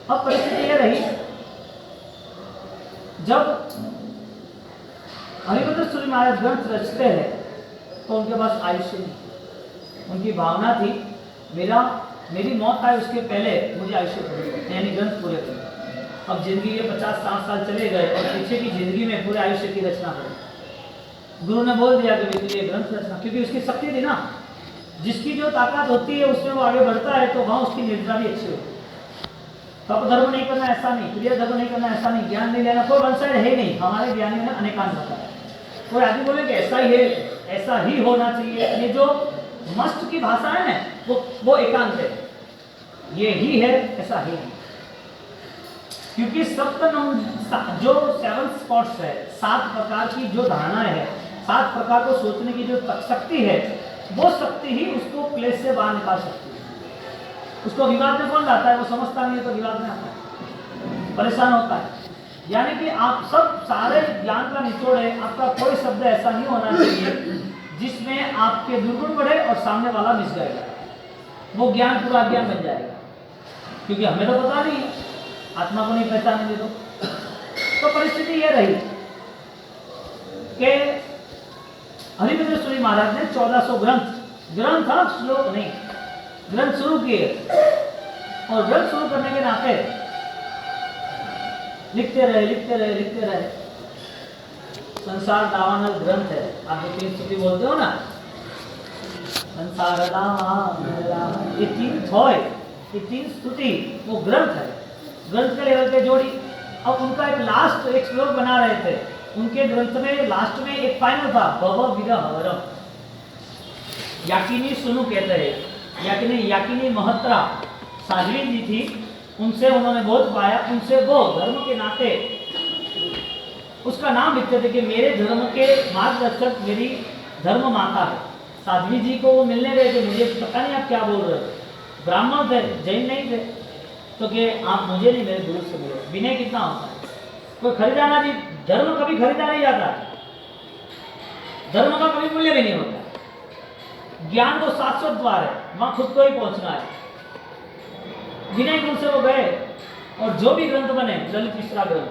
अब परिस्थिति यह रही, जब हरिभद्रेश्वरी महाराज ग्रंथ रचते हैं तो उनके पास आयुष्य नहीं। उनकी भावना थी मेरी मौत आए उसके पहले मुझे आयुष्य पूरे, यानी ग्रंथ पूरे करें। अब जिंदगी के 50-60 साल चले गए और पीछे की जिंदगी में पूरे आयुष्य की रचना करें। गुरु ने बोल दिया कि तुझे ग्रंथ रचना, क्योंकि उसकी शक्ति थी ना, जिसकी जो ताकत होती है उसमें वो आगे बढ़ता है, तो वहाँ उसकी निर्णय भी अच्छी होती है। तप धर्म नहीं करना ऐसा नहीं, क्रिया धर्म नहीं करना ऐसा नहीं, ज्ञान नहीं लेना, कोई वन साइड है नहीं। हमारे ज्ञानी ने अनेकांत बताया। कोई आदमी बोले कि ऐसा ही है, ऐसा ही होना चाहिए, ये जो मस्त की भाषा है ना वो एकांत है, ये ही है ऐसा ही नहीं। क्योंकि जो 7 स्पॉट्स है, 7 प्रकार की जो धारणाएं है, 7 प्रकार को सोचने की जो शक्ति है, वो शक्ति ही उसको प्लेस से बाहर निकाल सकती है। उसको विवाद में कौन लाता है? वो समझता नहीं है तो विवाद में आता है, परेशान होता है। यानी कि आप सब सारे ज्ञान का निचोड़ है, आपका कोई शब्द ऐसा नहीं होना चाहिए जिसमें आपके दुर्गुण बढ़े और सामने वाला मिस जाएगा, वो ज्ञान पूरा ज्ञान बन जाएगा। क्योंकि हमें तो पता नहीं, आत्मा को नहीं पहचानेंगे तो परिस्थिति यह रही कि हरिभद्रेश्वरी महाराज ने 1400 ग्रंथ था, श्लोक नहीं, ग्रंथ शुरू किए। और ग्रंथ शुरू करने के नाते लिखते रहे। संसार दावानल ग्रंथ है, आप जो 3 स्तुति बोलते हो ना, संसार दावानल, ये 3 थॉय, ये 3 स्तुति वो ग्रंथ है, ग्रंथ के लेवल पे जोड़ी। अब उनका एक श्लोक बना रहे थे, उनके ग्रंथ में लास्ट में एक फाइनल था, भव विरहवरम। याकिनी सुनु कहते हैं, याकिनी महत्रा साध्वी जी थी, उनसे उन्होंने बहुत पाया, उनसे वो धर्म के नाते उसका नाम लिखते थे कि मेरे धर्म के मार्गदर्शक मेरी धर्म माता है। साध्वी जी को वो मिलने गए थे, मुझे पता नहीं आप क्या बोल रहे हो, ब्राह्मण थे, जैन नहीं थे, तो कि आप मुझे नहीं मेरे गुरु से बोलो। विनय कितना होता है, कोई खरीदाना जी, धर्म कभी खरीदा नहीं जाता है, धर्म का कभी मूल्य भी नहीं होता। ज्ञान तो शाश्वत द्वार है, वहां खुद को ही पहुंचना है। विनय गुरु से वो गए और जो भी ग्रंथ बने, ललित मिश्रा ग्रंथ,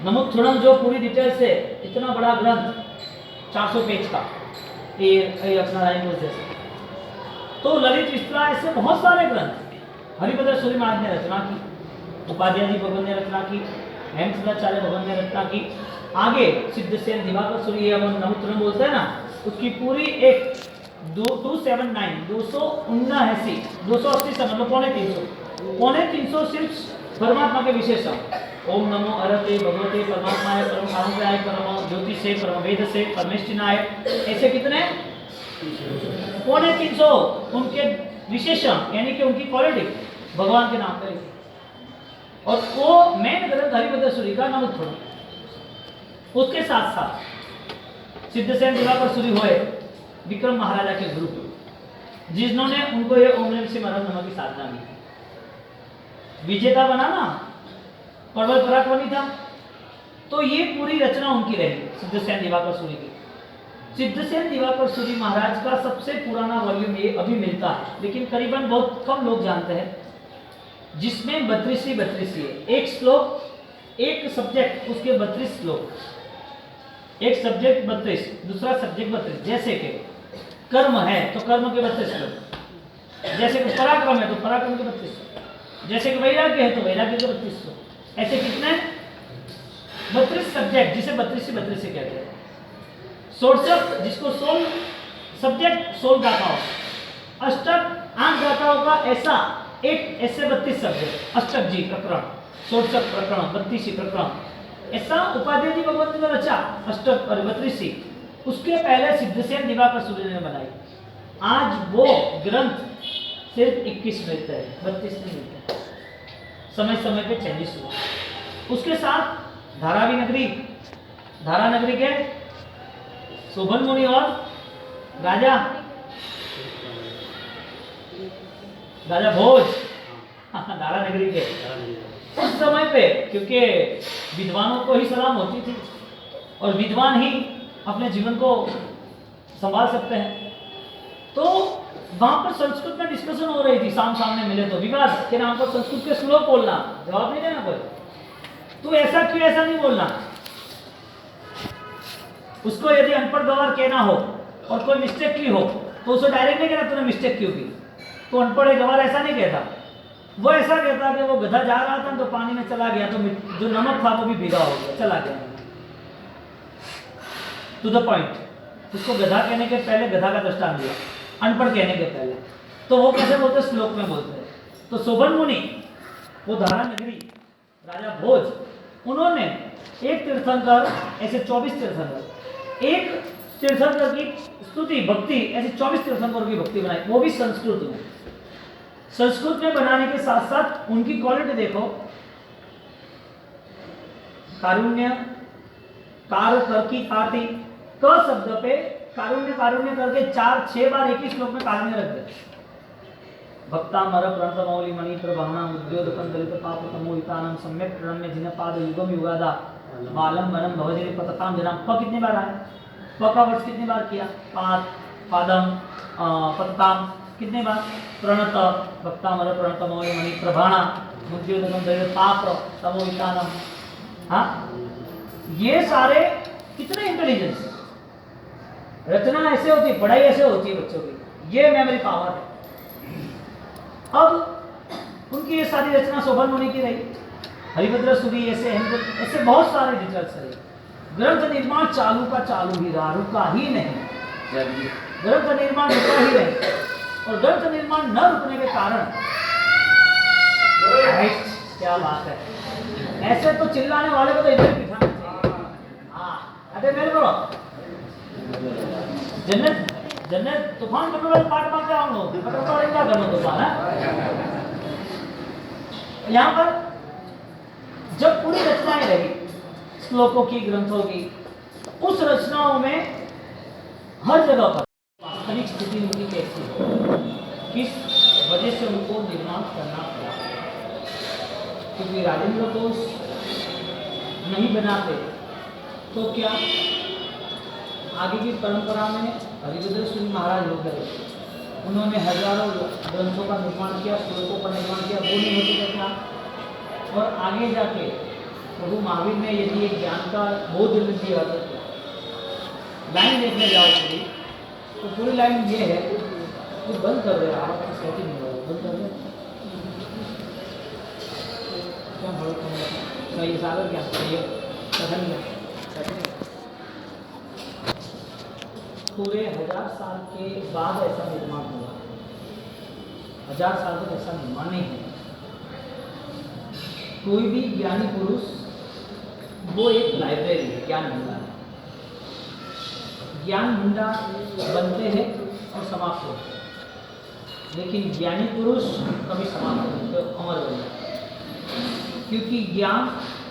नमुत्थुणम जो पूरी डिटेल से, इतना बड़ा ग्रंथ 400 पेज का, ये अपना रायपुर जैसे, तो ललित मिश्रा ऐसे बहुत सारे ग्रंथ हरिभद्र सूरी महाराज ने रचना की, उपाध्याय जी भगवान ने रचना की, हेमचंद्राचार्य भगवान ने रचना की, आगे सिद्धसेन दिवाकर सूरी ये नमुत्थुणम बोलते हैं ना, उसकी पूरी एक 279 280 से मतलब पौने 300 सिर्फ परमात्मा के विशेषण, ओम नमो अरहते भगवते परमात्माय परम कारुण्याय परम ज्योतिषे परम वेद से परमेष्ठिनाय, ऐसे कितने पौने 300 उनके विशेषण, यानी कि उनकी क्वालिटी भगवान के नाम पे। और वो मेन ग्रंथ हरिभद्र सूरी का नमुत्थुणम। उसके साथ साथ सिद्धसेन दिवाकर सूरी हुए विक्रम महाराजा के गुरु, जिन्होंने उनको ये ओम नमः शिवाय नमः की साधना दी, विजेता बना ना, पर्वत पराक्रमी था, तो ये पूरी रचना उनकी रही सिद्धसेन दिवाकर सूरी की। सिद्धसेन दिवाकर सूरी महाराज का सबसे पुराना वॉल्यूम ये अभी मिलता है, लेकिन करीबन बहुत कम लोग जानते हैं, जिसमें 32 है, एक श्लोक, एक सब्जेक्ट, उसके 32 श्लोक, एक सब्जेक्ट 32, दूसरा सब्जेक्ट 32। जैसे कि कर्म है तो कर्म के 32 श्लोक, जैसे कि पराक्रम है तो पराक्रम के 32 श्लोक, जैसे कि वैराग्य है तो वैराग्य के 32 श्लोक, ऐसे कितने 32 सब्जेक्ट, जिसे 32 से कहते हैं। षोडशक, जिसको 16 सब्जेक्ट 16 गाथाओं, अष्टक 8 गाथाओं का ऐसा एक, ऐसे 32 सब्जेक्ट, अष्टक जी प्रकरण, षोडशक प्रकरण, 32 प्रकरण, ऐसा उपाध्याय जी भगवत ने रचा अष्टक और 32। उसके पहले सिद्धसेन दिवाकर सूरी ने बनाई। आज वो ग्रंथ सिर्फ 21 मिलते हैं, 32 नहीं मिलते, समय समय पे चेंजेस हुआ। उसके साथ धारावी नगरी, धारा नगरी के शोभन मुनि और राजा भोज, धारा नगरी के उस समय पे, क्योंकि विद्वानों को ही सलाम होती थी और विद्वान ही अपने जीवन को संभाल सकते हैं, तो वहां पर संस्कृत में डिस्कशन हो रही थी, सामने मिले तो विवाद के नाम पर संस्कृत के श्लोक बोलना, जवाब नहीं देना कोई, तू ऐसा क्यों, ऐसा नहीं बोलना। उसको यदि अनपढ़ गवार कहना हो और कोई मिस्टेक की हो तो उसको डायरेक्ट नहीं कहना तूने मिस्टेक क्यों की, तो अनपढ़ गवार ऐसा नहीं कहता, वो ऐसा कहता कि वो गधा जा रहा था तो पानी में चला गया, तो जो नमक था वो भी भीगा हो गया, चला गया, टू द पॉइंट। उसको गधा कहने के पहले गधा का दृष्टांत दिया, अनपढ़ कहने के पहले, तो वो कैसे बोलते, श्लोक में बोलते हैं। तो शोभन मुनि, वो धारा नगरी, राजा भोज, उन्होंने एक तीर्थंकर, ऐसे 24 तीर्थंकर, एक तीर्थंकर की स्तुति भक्ति, ऐसे 24 तीर्थंकर की भक्ति बनाई, वो भी संस्कृत में। संस्कृत में बनाने के साथ साथ उनकी क्वालिटी देखो, कारुण्य, कार करकी काटी, क शब्द पे कारुण्य कारुण्य करके 4-6 बार एक ही श्लोक में कारुण्य रख दे। भक्ता मर प्रणतमौली मणि प्रभावना उद्योदकं दलित पाप तमोहितानम सम्यक प्रणम्य जिन पाद युगम युगादा बालम वनम भवजरे पतताम जनाम। प कितनी बार आया, प का वर्ष कितनी बार किया, पाद, पादम, पतताम कितने बार, प्रणत, भक्ता मर प्रणतमौली मणि प्रभावना उद्योदकं दलित पाप तमोहितानम। हाँ, ये सारे कितने इंटेलिजेंस, रचना ऐसे होती है, पढ़ाई ऐसे होती है बच्चों की, ये मेमोरी पावर है। अब उनकी ये सारी रचना शोभन मुनि की रही, हरिभद्र सूरी ऐसे बहुत सारे डिटेल्स रहे। ग्रंथ निर्माण चालू का चालू ही रहा, रुका ही नहीं। ग्रंथ निर्माण रुका ही नहीं, और ग्रंथ निर्माण न रुकने के कारण, क्या बात है, ऐसे तो चिल्लाने वाले को तो इधर बिठाना चाहिए। हाँ, अरे मेरे को जन्नत तूफान कंट्रोल पार्ट में क्या हम कंट्रोल क्या करना तूफान है। यहाँ पर जब पूरी रचनाएं रही श्लोकों की, ग्रंथों की, उस रचनाओं में हर जगह पर वास्तविक स्थिति उनकी कैसी है, किस वजह से उनको निर्माण करना पड़ा। क्योंकि राजेंद्र कोश नहीं बनाते तो क्या आगे की परंपरा में हरिभद्र सूरी महाराज हो गए, उन्होंने हजारों ग्रंथों का निर्माण किया, श्लोकों का निर्माण किया, वो नहीं होते क्या। और आगे जाके प्रभु महावीर ने यदि एक ज्ञान का बोध दिया तो लाइन देखने जाओ पूरी, तो पूरी लाइन ये है कि बंद कर दे रहा है, सेटिंग नहीं हो रहा, बंद कर दे क्या बोलो ये सागर क्या ये कथन क्या पूरे 1000 साल के बाद ऐसा निर्माण हुआ, 1000 साल तक ऐसा निर्माण नहीं है। कोई भी ज्ञानी पुरुष वो एक लाइब्रेरी है, ज्ञान भंडार है। ज्ञान भंडार बनते हैं और समाप्त होते हैं, लेकिन ज्ञानी पुरुष कभी समाप्त नहीं होते, अमर बन जाते हैं। क्योंकि ज्ञान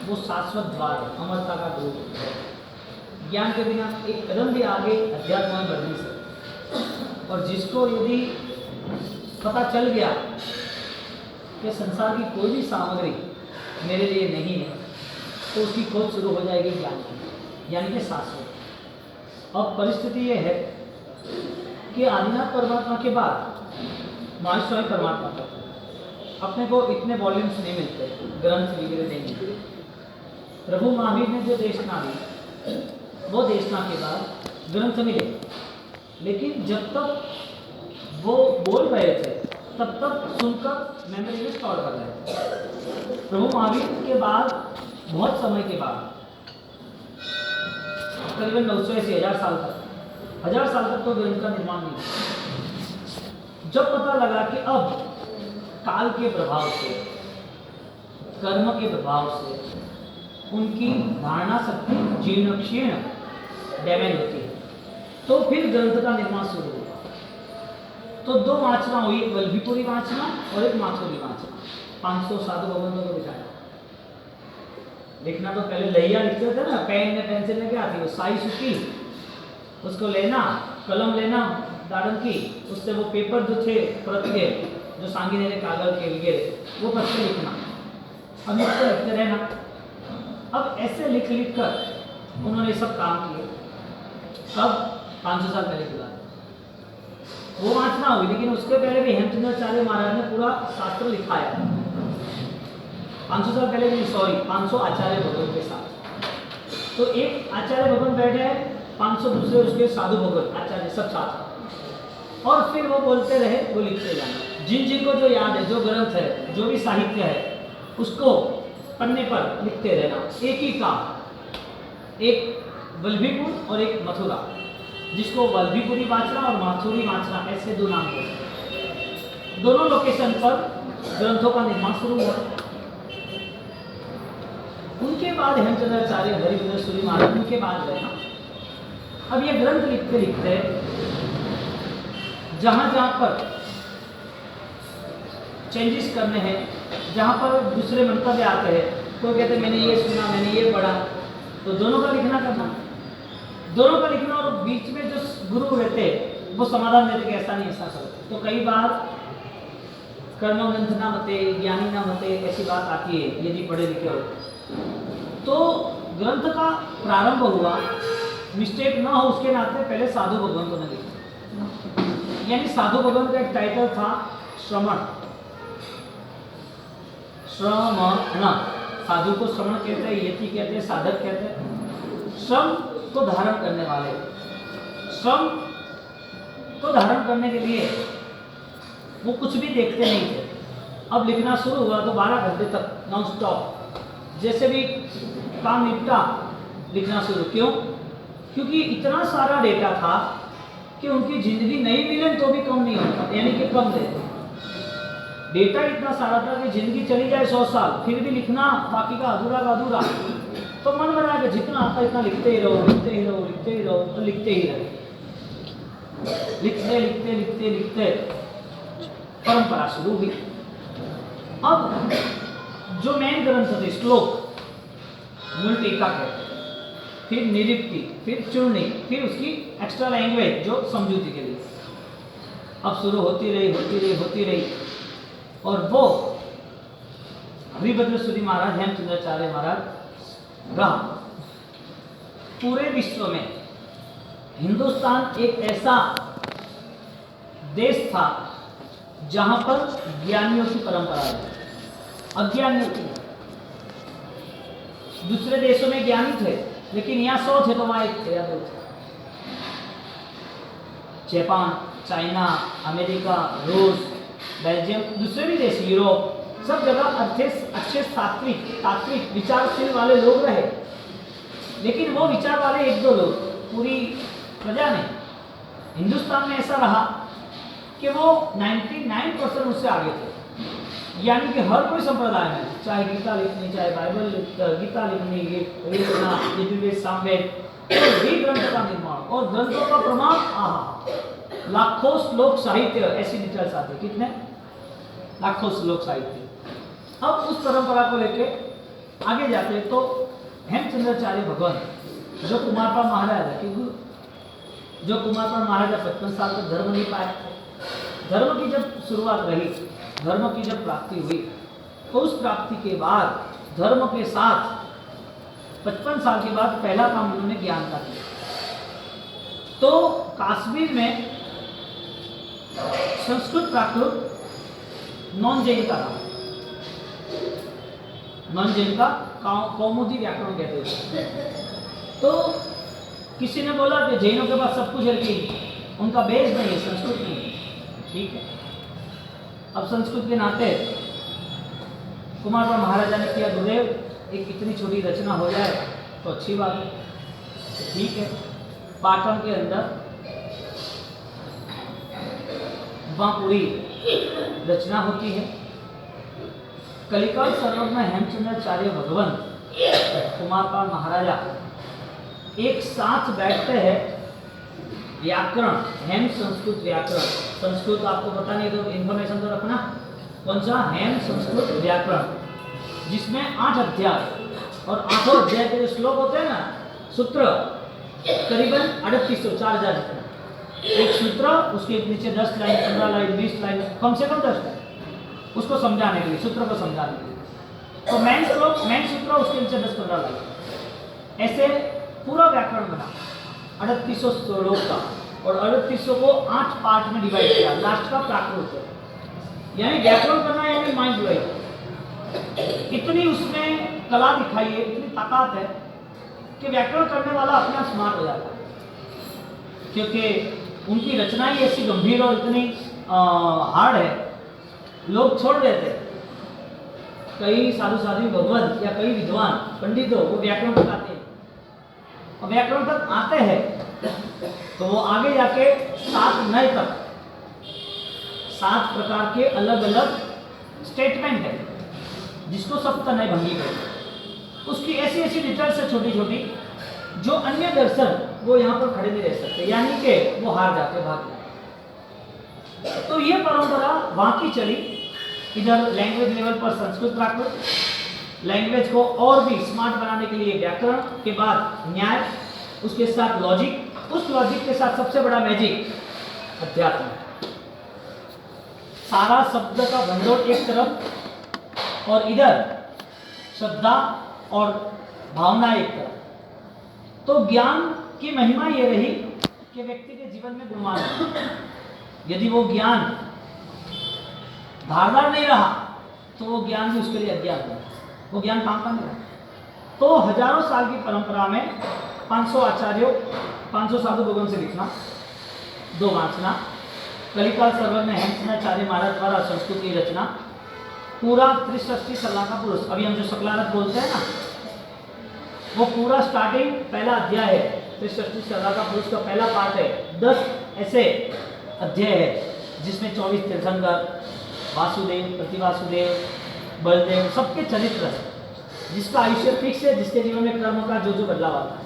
वो शाश्वत द्वार है, अमरता का दूत है। ज्ञान के बिना एक कदम भी आगे अध्यात्म में बढ़ नहीं सकते। और जिसको यदि पता चल गया कि संसार की कोई भी सामग्री मेरे लिए नहीं है, तो उसकी खोज शुरू हो जाएगी ज्ञान की, यानी कि शाश्वत। अब परिस्थिति ये है कि आदिनाथ परमात्मा के बाद महावीर स्वामी परमात्मा तक अपने को इतने वॉल्यूम्स नहीं मिलते, ग्रंथ वगैरह नहीं मिलते। प्रभु महावीर ने जो देशना दी वो देशना के बाद ग्रंथ मिले, लेकिन जब तक वो बोल रहे थे तब तक सुनकर मेमोरी में स्टोर कर रहे थे। प्रभु महावीर के बाद बहुत समय के बाद करीबन 900 से 1000 साल तक 1000 साल तक तो ग्रंथ का निर्माण नहीं हुआ। जब पता लगा कि अब काल के प्रभाव से, कर्म के प्रभाव से उनकी धारणा शक्ति जीर्ण क्षीण डैमेज होती है, तो फिर ग्रंथ का निर्माण शुरू हुआ। तो 2 वाचना हुई, एक वल्लभीपुरी वाचना और एक माथुरी वाचना। 500 साधु भगवंतों को बिठाया। लिखना तो पहले लैया लिखते थे ना, पेन में पेंसिल में क्या आती है, वो साई सुखी, उसको लेना, कलम लेना दाड़म की, उससे वो पेपर जो थे परत के, जो सांगी ने कागज के वगैरह, वो पत्ते लिखना, अब लिखते रहना। अब ऐसे लिख लिख कर उन्होंने सब काम किए। कब? 500 साल पहले की बात। वो वाचना हुई, लेकिन उसके पहले भी हेमचंद्राचार्य महाराज ने पूरा शास्त्र लिखाया। 500 साल पहले भी, सॉरी 500 आचार्य भगवान के साथ। तो एक आचार्य भगवान बैठे हैं, 500 दूसरे उसके साधु भगवान आचार्य सब साथ, और फिर वो बोलते रहे, वो लिखते जाना। जिन जिनको जो याद है, जो ग्रंथ है, जो भी साहित्य है, उसको पन्ने पर लिखते रहना। एक ही काम, एक वल्लभीपुर और एक मथुरा, जिसको वल्लभीपुरी वाचना और माथुरी वाचना ऐसे 2 नाम थे। दोनों लोकेशन पर ग्रंथों का निर्माण शुरू हुआ। उनके बाद हेमचंद्राचार्य हरिभद्र सूरी महाराज उनके बाद गए ना। अब ये ग्रंथ लिखते लिखते जहां जहां पर चेंजेस करने हैं, जहां पर दूसरे मंतव्य आते हैं, कोई कहते मैंने ये सुना, मैंने ये पढ़ा, तो दोनों का लिखना करना, दोनों का लिखना। और बीच में जो गुरु रहते वो समाधान देते कि ऐसा नहीं, ऐसा करो। तो कई बार कर्म ग्रंथ ना मते, ज्ञानी ना मते, ऐसी बात आती है यदि पढ़े लिखे हो। तो ग्रंथ का प्रारंभ हुआ, मिस्टेक ना हो उसके नाते पहले साधु भगवान को न लिखा। यानी साधु भगवान का एक टाइटल था श्रमण, श्रमण। साधु को श्रमण कहते हैं, यति कहते हैं, साधक कहते हैं। श्रम को धारण करने वाले, श्रम को धारण करने के लिए वो कुछ भी देखते नहीं थे। अब लिखना शुरू हुआ तो 12 घंटे तक नॉन स्टॉप, जैसे भी काम निपटा लिखना शुरू। क्यों? क्योंकि इतना सारा डेटा था कि उनकी जिंदगी नहीं मिले तो भी कम नहीं होता, यानी कि कम देते। डेटा इतना सारा था कि जिंदगी चली जाए 100 साल, फिर भी लिखना बाकी का अधूरा। तो मन बना के जितना आता इतना लिखते ही रहो, लिखते ही रहो, लिखते ही रहो, तो लिखते ही रहे। लिखते लिखते लिखते लिखते परंपरा शुरू हुई। अब जो मेन ग्रंथ थे, श्लोक, मूल टीका कहते हैं, फिर निरुक्ति, फिर चूर्णी, फिर उसकी एक्स्ट्रा लैंग्वेज जो समझूती के लिए। अब शुरू होती रही और वो हरिभद्र सूरी महाराज, हेमचंद्राचार्य महाराज रहा। पूरे विश्व में हिंदुस्तान एक ऐसा देश था जहां पर ज्ञानियों की परंपरा है, अज्ञानियों की। दूसरे देशों में ज्ञानी थे, लेकिन यहाँ 100 थे तो वहां 1 थे या 2 थे। जापान, चाइना, अमेरिका, रूस, बेल्जियम, दूसरे भी देश, यूरोप, सब जगह अच्छे तात्विक विचारशील वाले लोग रहे, लेकिन वो विचार वाले 1-2 लोग, पूरी प्रजा नहीं। हिंदुस्तान में ऐसा रहा कि वो 99% उससे आगे थे, यानी कि हर कोई संप्रदाय में, चाहे गीता लिखनी, चाहे बाइबल गीता लिखनी, यजुर्वेद, सामवेद, भी ग्रंथ का निर्माण और ग्रंथों का प्रमाण, लाखों श्लोक साहित्य, ऐसी डिटेल्स आती। कितने लाखों श्लोक साहित्य। अब उस परंपरा को लेके आगे जाते तो हेमचंद्राचार्य भगवान जो कुमारपाल महाराज है, जो कुमारपाल महाराजा 55 साल तक धर्म नहीं पाए थे। धर्म की जब शुरुआत रही, धर्म की जब प्राप्ति हुई, तो उस प्राप्ति के बाद धर्म के साथ 55 साल के बाद पहला काम उन्होंने ज्ञान का किया। तो कश्मीर में संस्कृत प्राकृत नॉन जैन का था, नॉन जैन का कौमुदी व्याकरण कहते हैं। तो किसी ने बोला कि जैनों के पास सब कुछ है, लेकिन उनका बेस नहीं है, संस्कृत नहीं है। ठीक है, अब संस्कृत के नाते कुमारपाल महाराजा ने किया, गुरुदेव एक इतनी छोटी रचना हो जाए तो अच्छी बात है। ठीक है, पाटन के अंदर वहाँ पूरी रचना होती है। कलिकाल सर्वज्ञ में हेमचंद्राचार्य भगवान कुमारपाल महाराजा एक साथ बैठते हैं। व्याकरण, हेम संस्कृत व्याकरण, संस्कृत आपको पता नहीं तो इन्फॉर्मेशन तो रखना, कौन सा हेम संस्कृत व्याकरण, जिसमें 8 अध्याय और 8 अध्याय के जो श्लोक होते हैं ना, सूत्र करीबन 3800-4000 जितना। एक सूत्र, उसके नीचे 10 लाइन, 15 लाइन, 20 लाइन, कम से कम 10 लाइन, उसको समझाने के लिए, सूत्र को समझाने के लिए। तो मेन श्लोक, मेन सूत्र, उसके नीचे 10-15 लाइन, ऐसे पूरा व्याकरण बना 3800 श्लोक का। और 3800 को 8 पार्ट में डिवाइड किया। लास्ट का प्राकृत, यानी व्याकरण करना यानी माइंड ब्लोइंग। इतनी उसमें कला दिखाई है, इतनी ताकत है कि व्याकरण करने वाला अपने आप स्मार्ट हो जाता है, क्योंकि उनकी रचना ही ऐसी गंभीर और इतनी हार्ड है, लोग छोड़ देते। कई साधु साधु भगवत या कई विद्वान पंडित हो, वो व्याकरण तक आते हैं, और व्याकरण तक आते हैं तो वो आगे जाके 7 नए तक 7 प्रकार के अलग अलग स्टेटमेंट है, जिसको सप्तनय भंगी कहते। उसकी ऐसी ऐसी डिटेल्स है छोटी छोटी, जो अन्य दर्शन वो यहाँ पर खड़े नहीं रह सकते, यानी कि वो हार जाते, भाग जाते। तो ये परंपरा वहाँ की चली। इधर लैंग्वेज लेवल पर संस्कृत प्राकृत, लैंग्वेज को और भी स्मार्ट बनाने के लिए व्याकरण, के बाद न्याय, उसके साथ लॉजिक, उस लॉजिक के साथ सबसे बड़ा मैजिक अध्यात्म। सारा शब्द का भंडोर एक तरफ और इधर श्रद्धा और भावना एक तरफ। तो ज्ञान की महिमा ये रही कि व्यक्ति के जीवन में गुणवान है। यदि वो ज्ञान धारदार नहीं रहा तो वो ज्ञान भी उसके लिए अज्ञात है, वो ज्ञान काम का नहीं रहा। तो हजारों साल की परंपरा में 500 आचार्यों, 500 साधु भगवान से लिखना, 2 वाचना, कलिकाल सर्वज्ञ हेमचंद्राचार्य महाराज द्वारा संस्कृत की रचना, पूरा त्रिषष्टि सलाह का पुरुष, अभी हम जो सकलारत बोलते हैं ना, वो पूरा स्टार्टिंग पहला अध्याय है। त्रिषष्टि सलाह का पुरुष का पहला पार्ट है। 10 ऐसे अध्याय है जिसमें 24 तीर्थंकर, वासुदेव, प्रतिवासुदेव, बलदेव, सबके चरित्र है, जिसका आयुष्य फिक्स है, जिसके जीवन में कर्म का जो जो बदलाव आता है।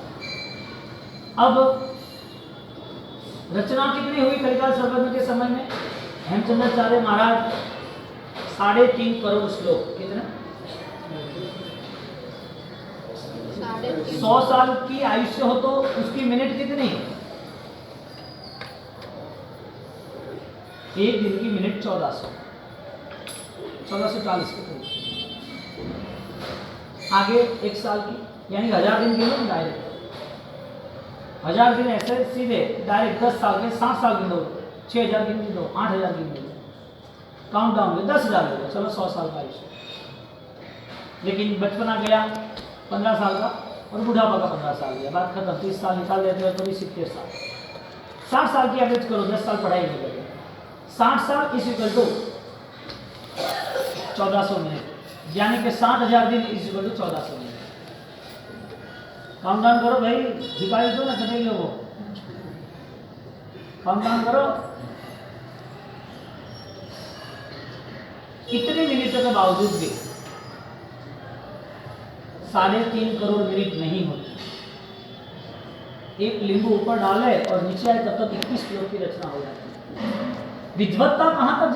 अब रचना कितनी हुई कलिकाल सर्वज्ञ के समय में? हेमचंद्राचार्य महाराज 3.5 करोड़ श्लोक, कितने? 100 साल की आयुष्य हो तो उसकी मिनट कितनी? एक दिन की मिनट 1440 के करीब। आगे एक साल की, यानी 1000 दिन गिनो डायरेक्ट। 1000 दिन ऐसे सीधे डायरेक्ट 10 साल के 60 साल गिन दो, 6000 गिन दो, 8000 गिन दो, काउंट डाउन में 10,000 हो गया। चलो 100 साल का आयुष्य। लेकिन बचपना गया 15 साल का और बुढ़ापा का 15 साल गया, बात खत्म। 30 साल निकाल देते हो तो भी 70 साल। 60 साल की एवरेज करो, 10 साल पढ़ाई नहीं करें। 60 साल इज इक्वल टू 1400 मिनट, यानी कि 60,000 दिन is equal to 1400 minute. Count down करो भाई, भिखारी तो ना कटेंगे वो। काउंट डाउन करो। इतने मिनटों के बावजूद भी 3.5 करोड़ मिनट नहीं होती। एक लिंबू ऊपर डाले और नीचे आए तब तक 21 श्लोक की रचना हो जाती है। विद्वत्ता कहां तक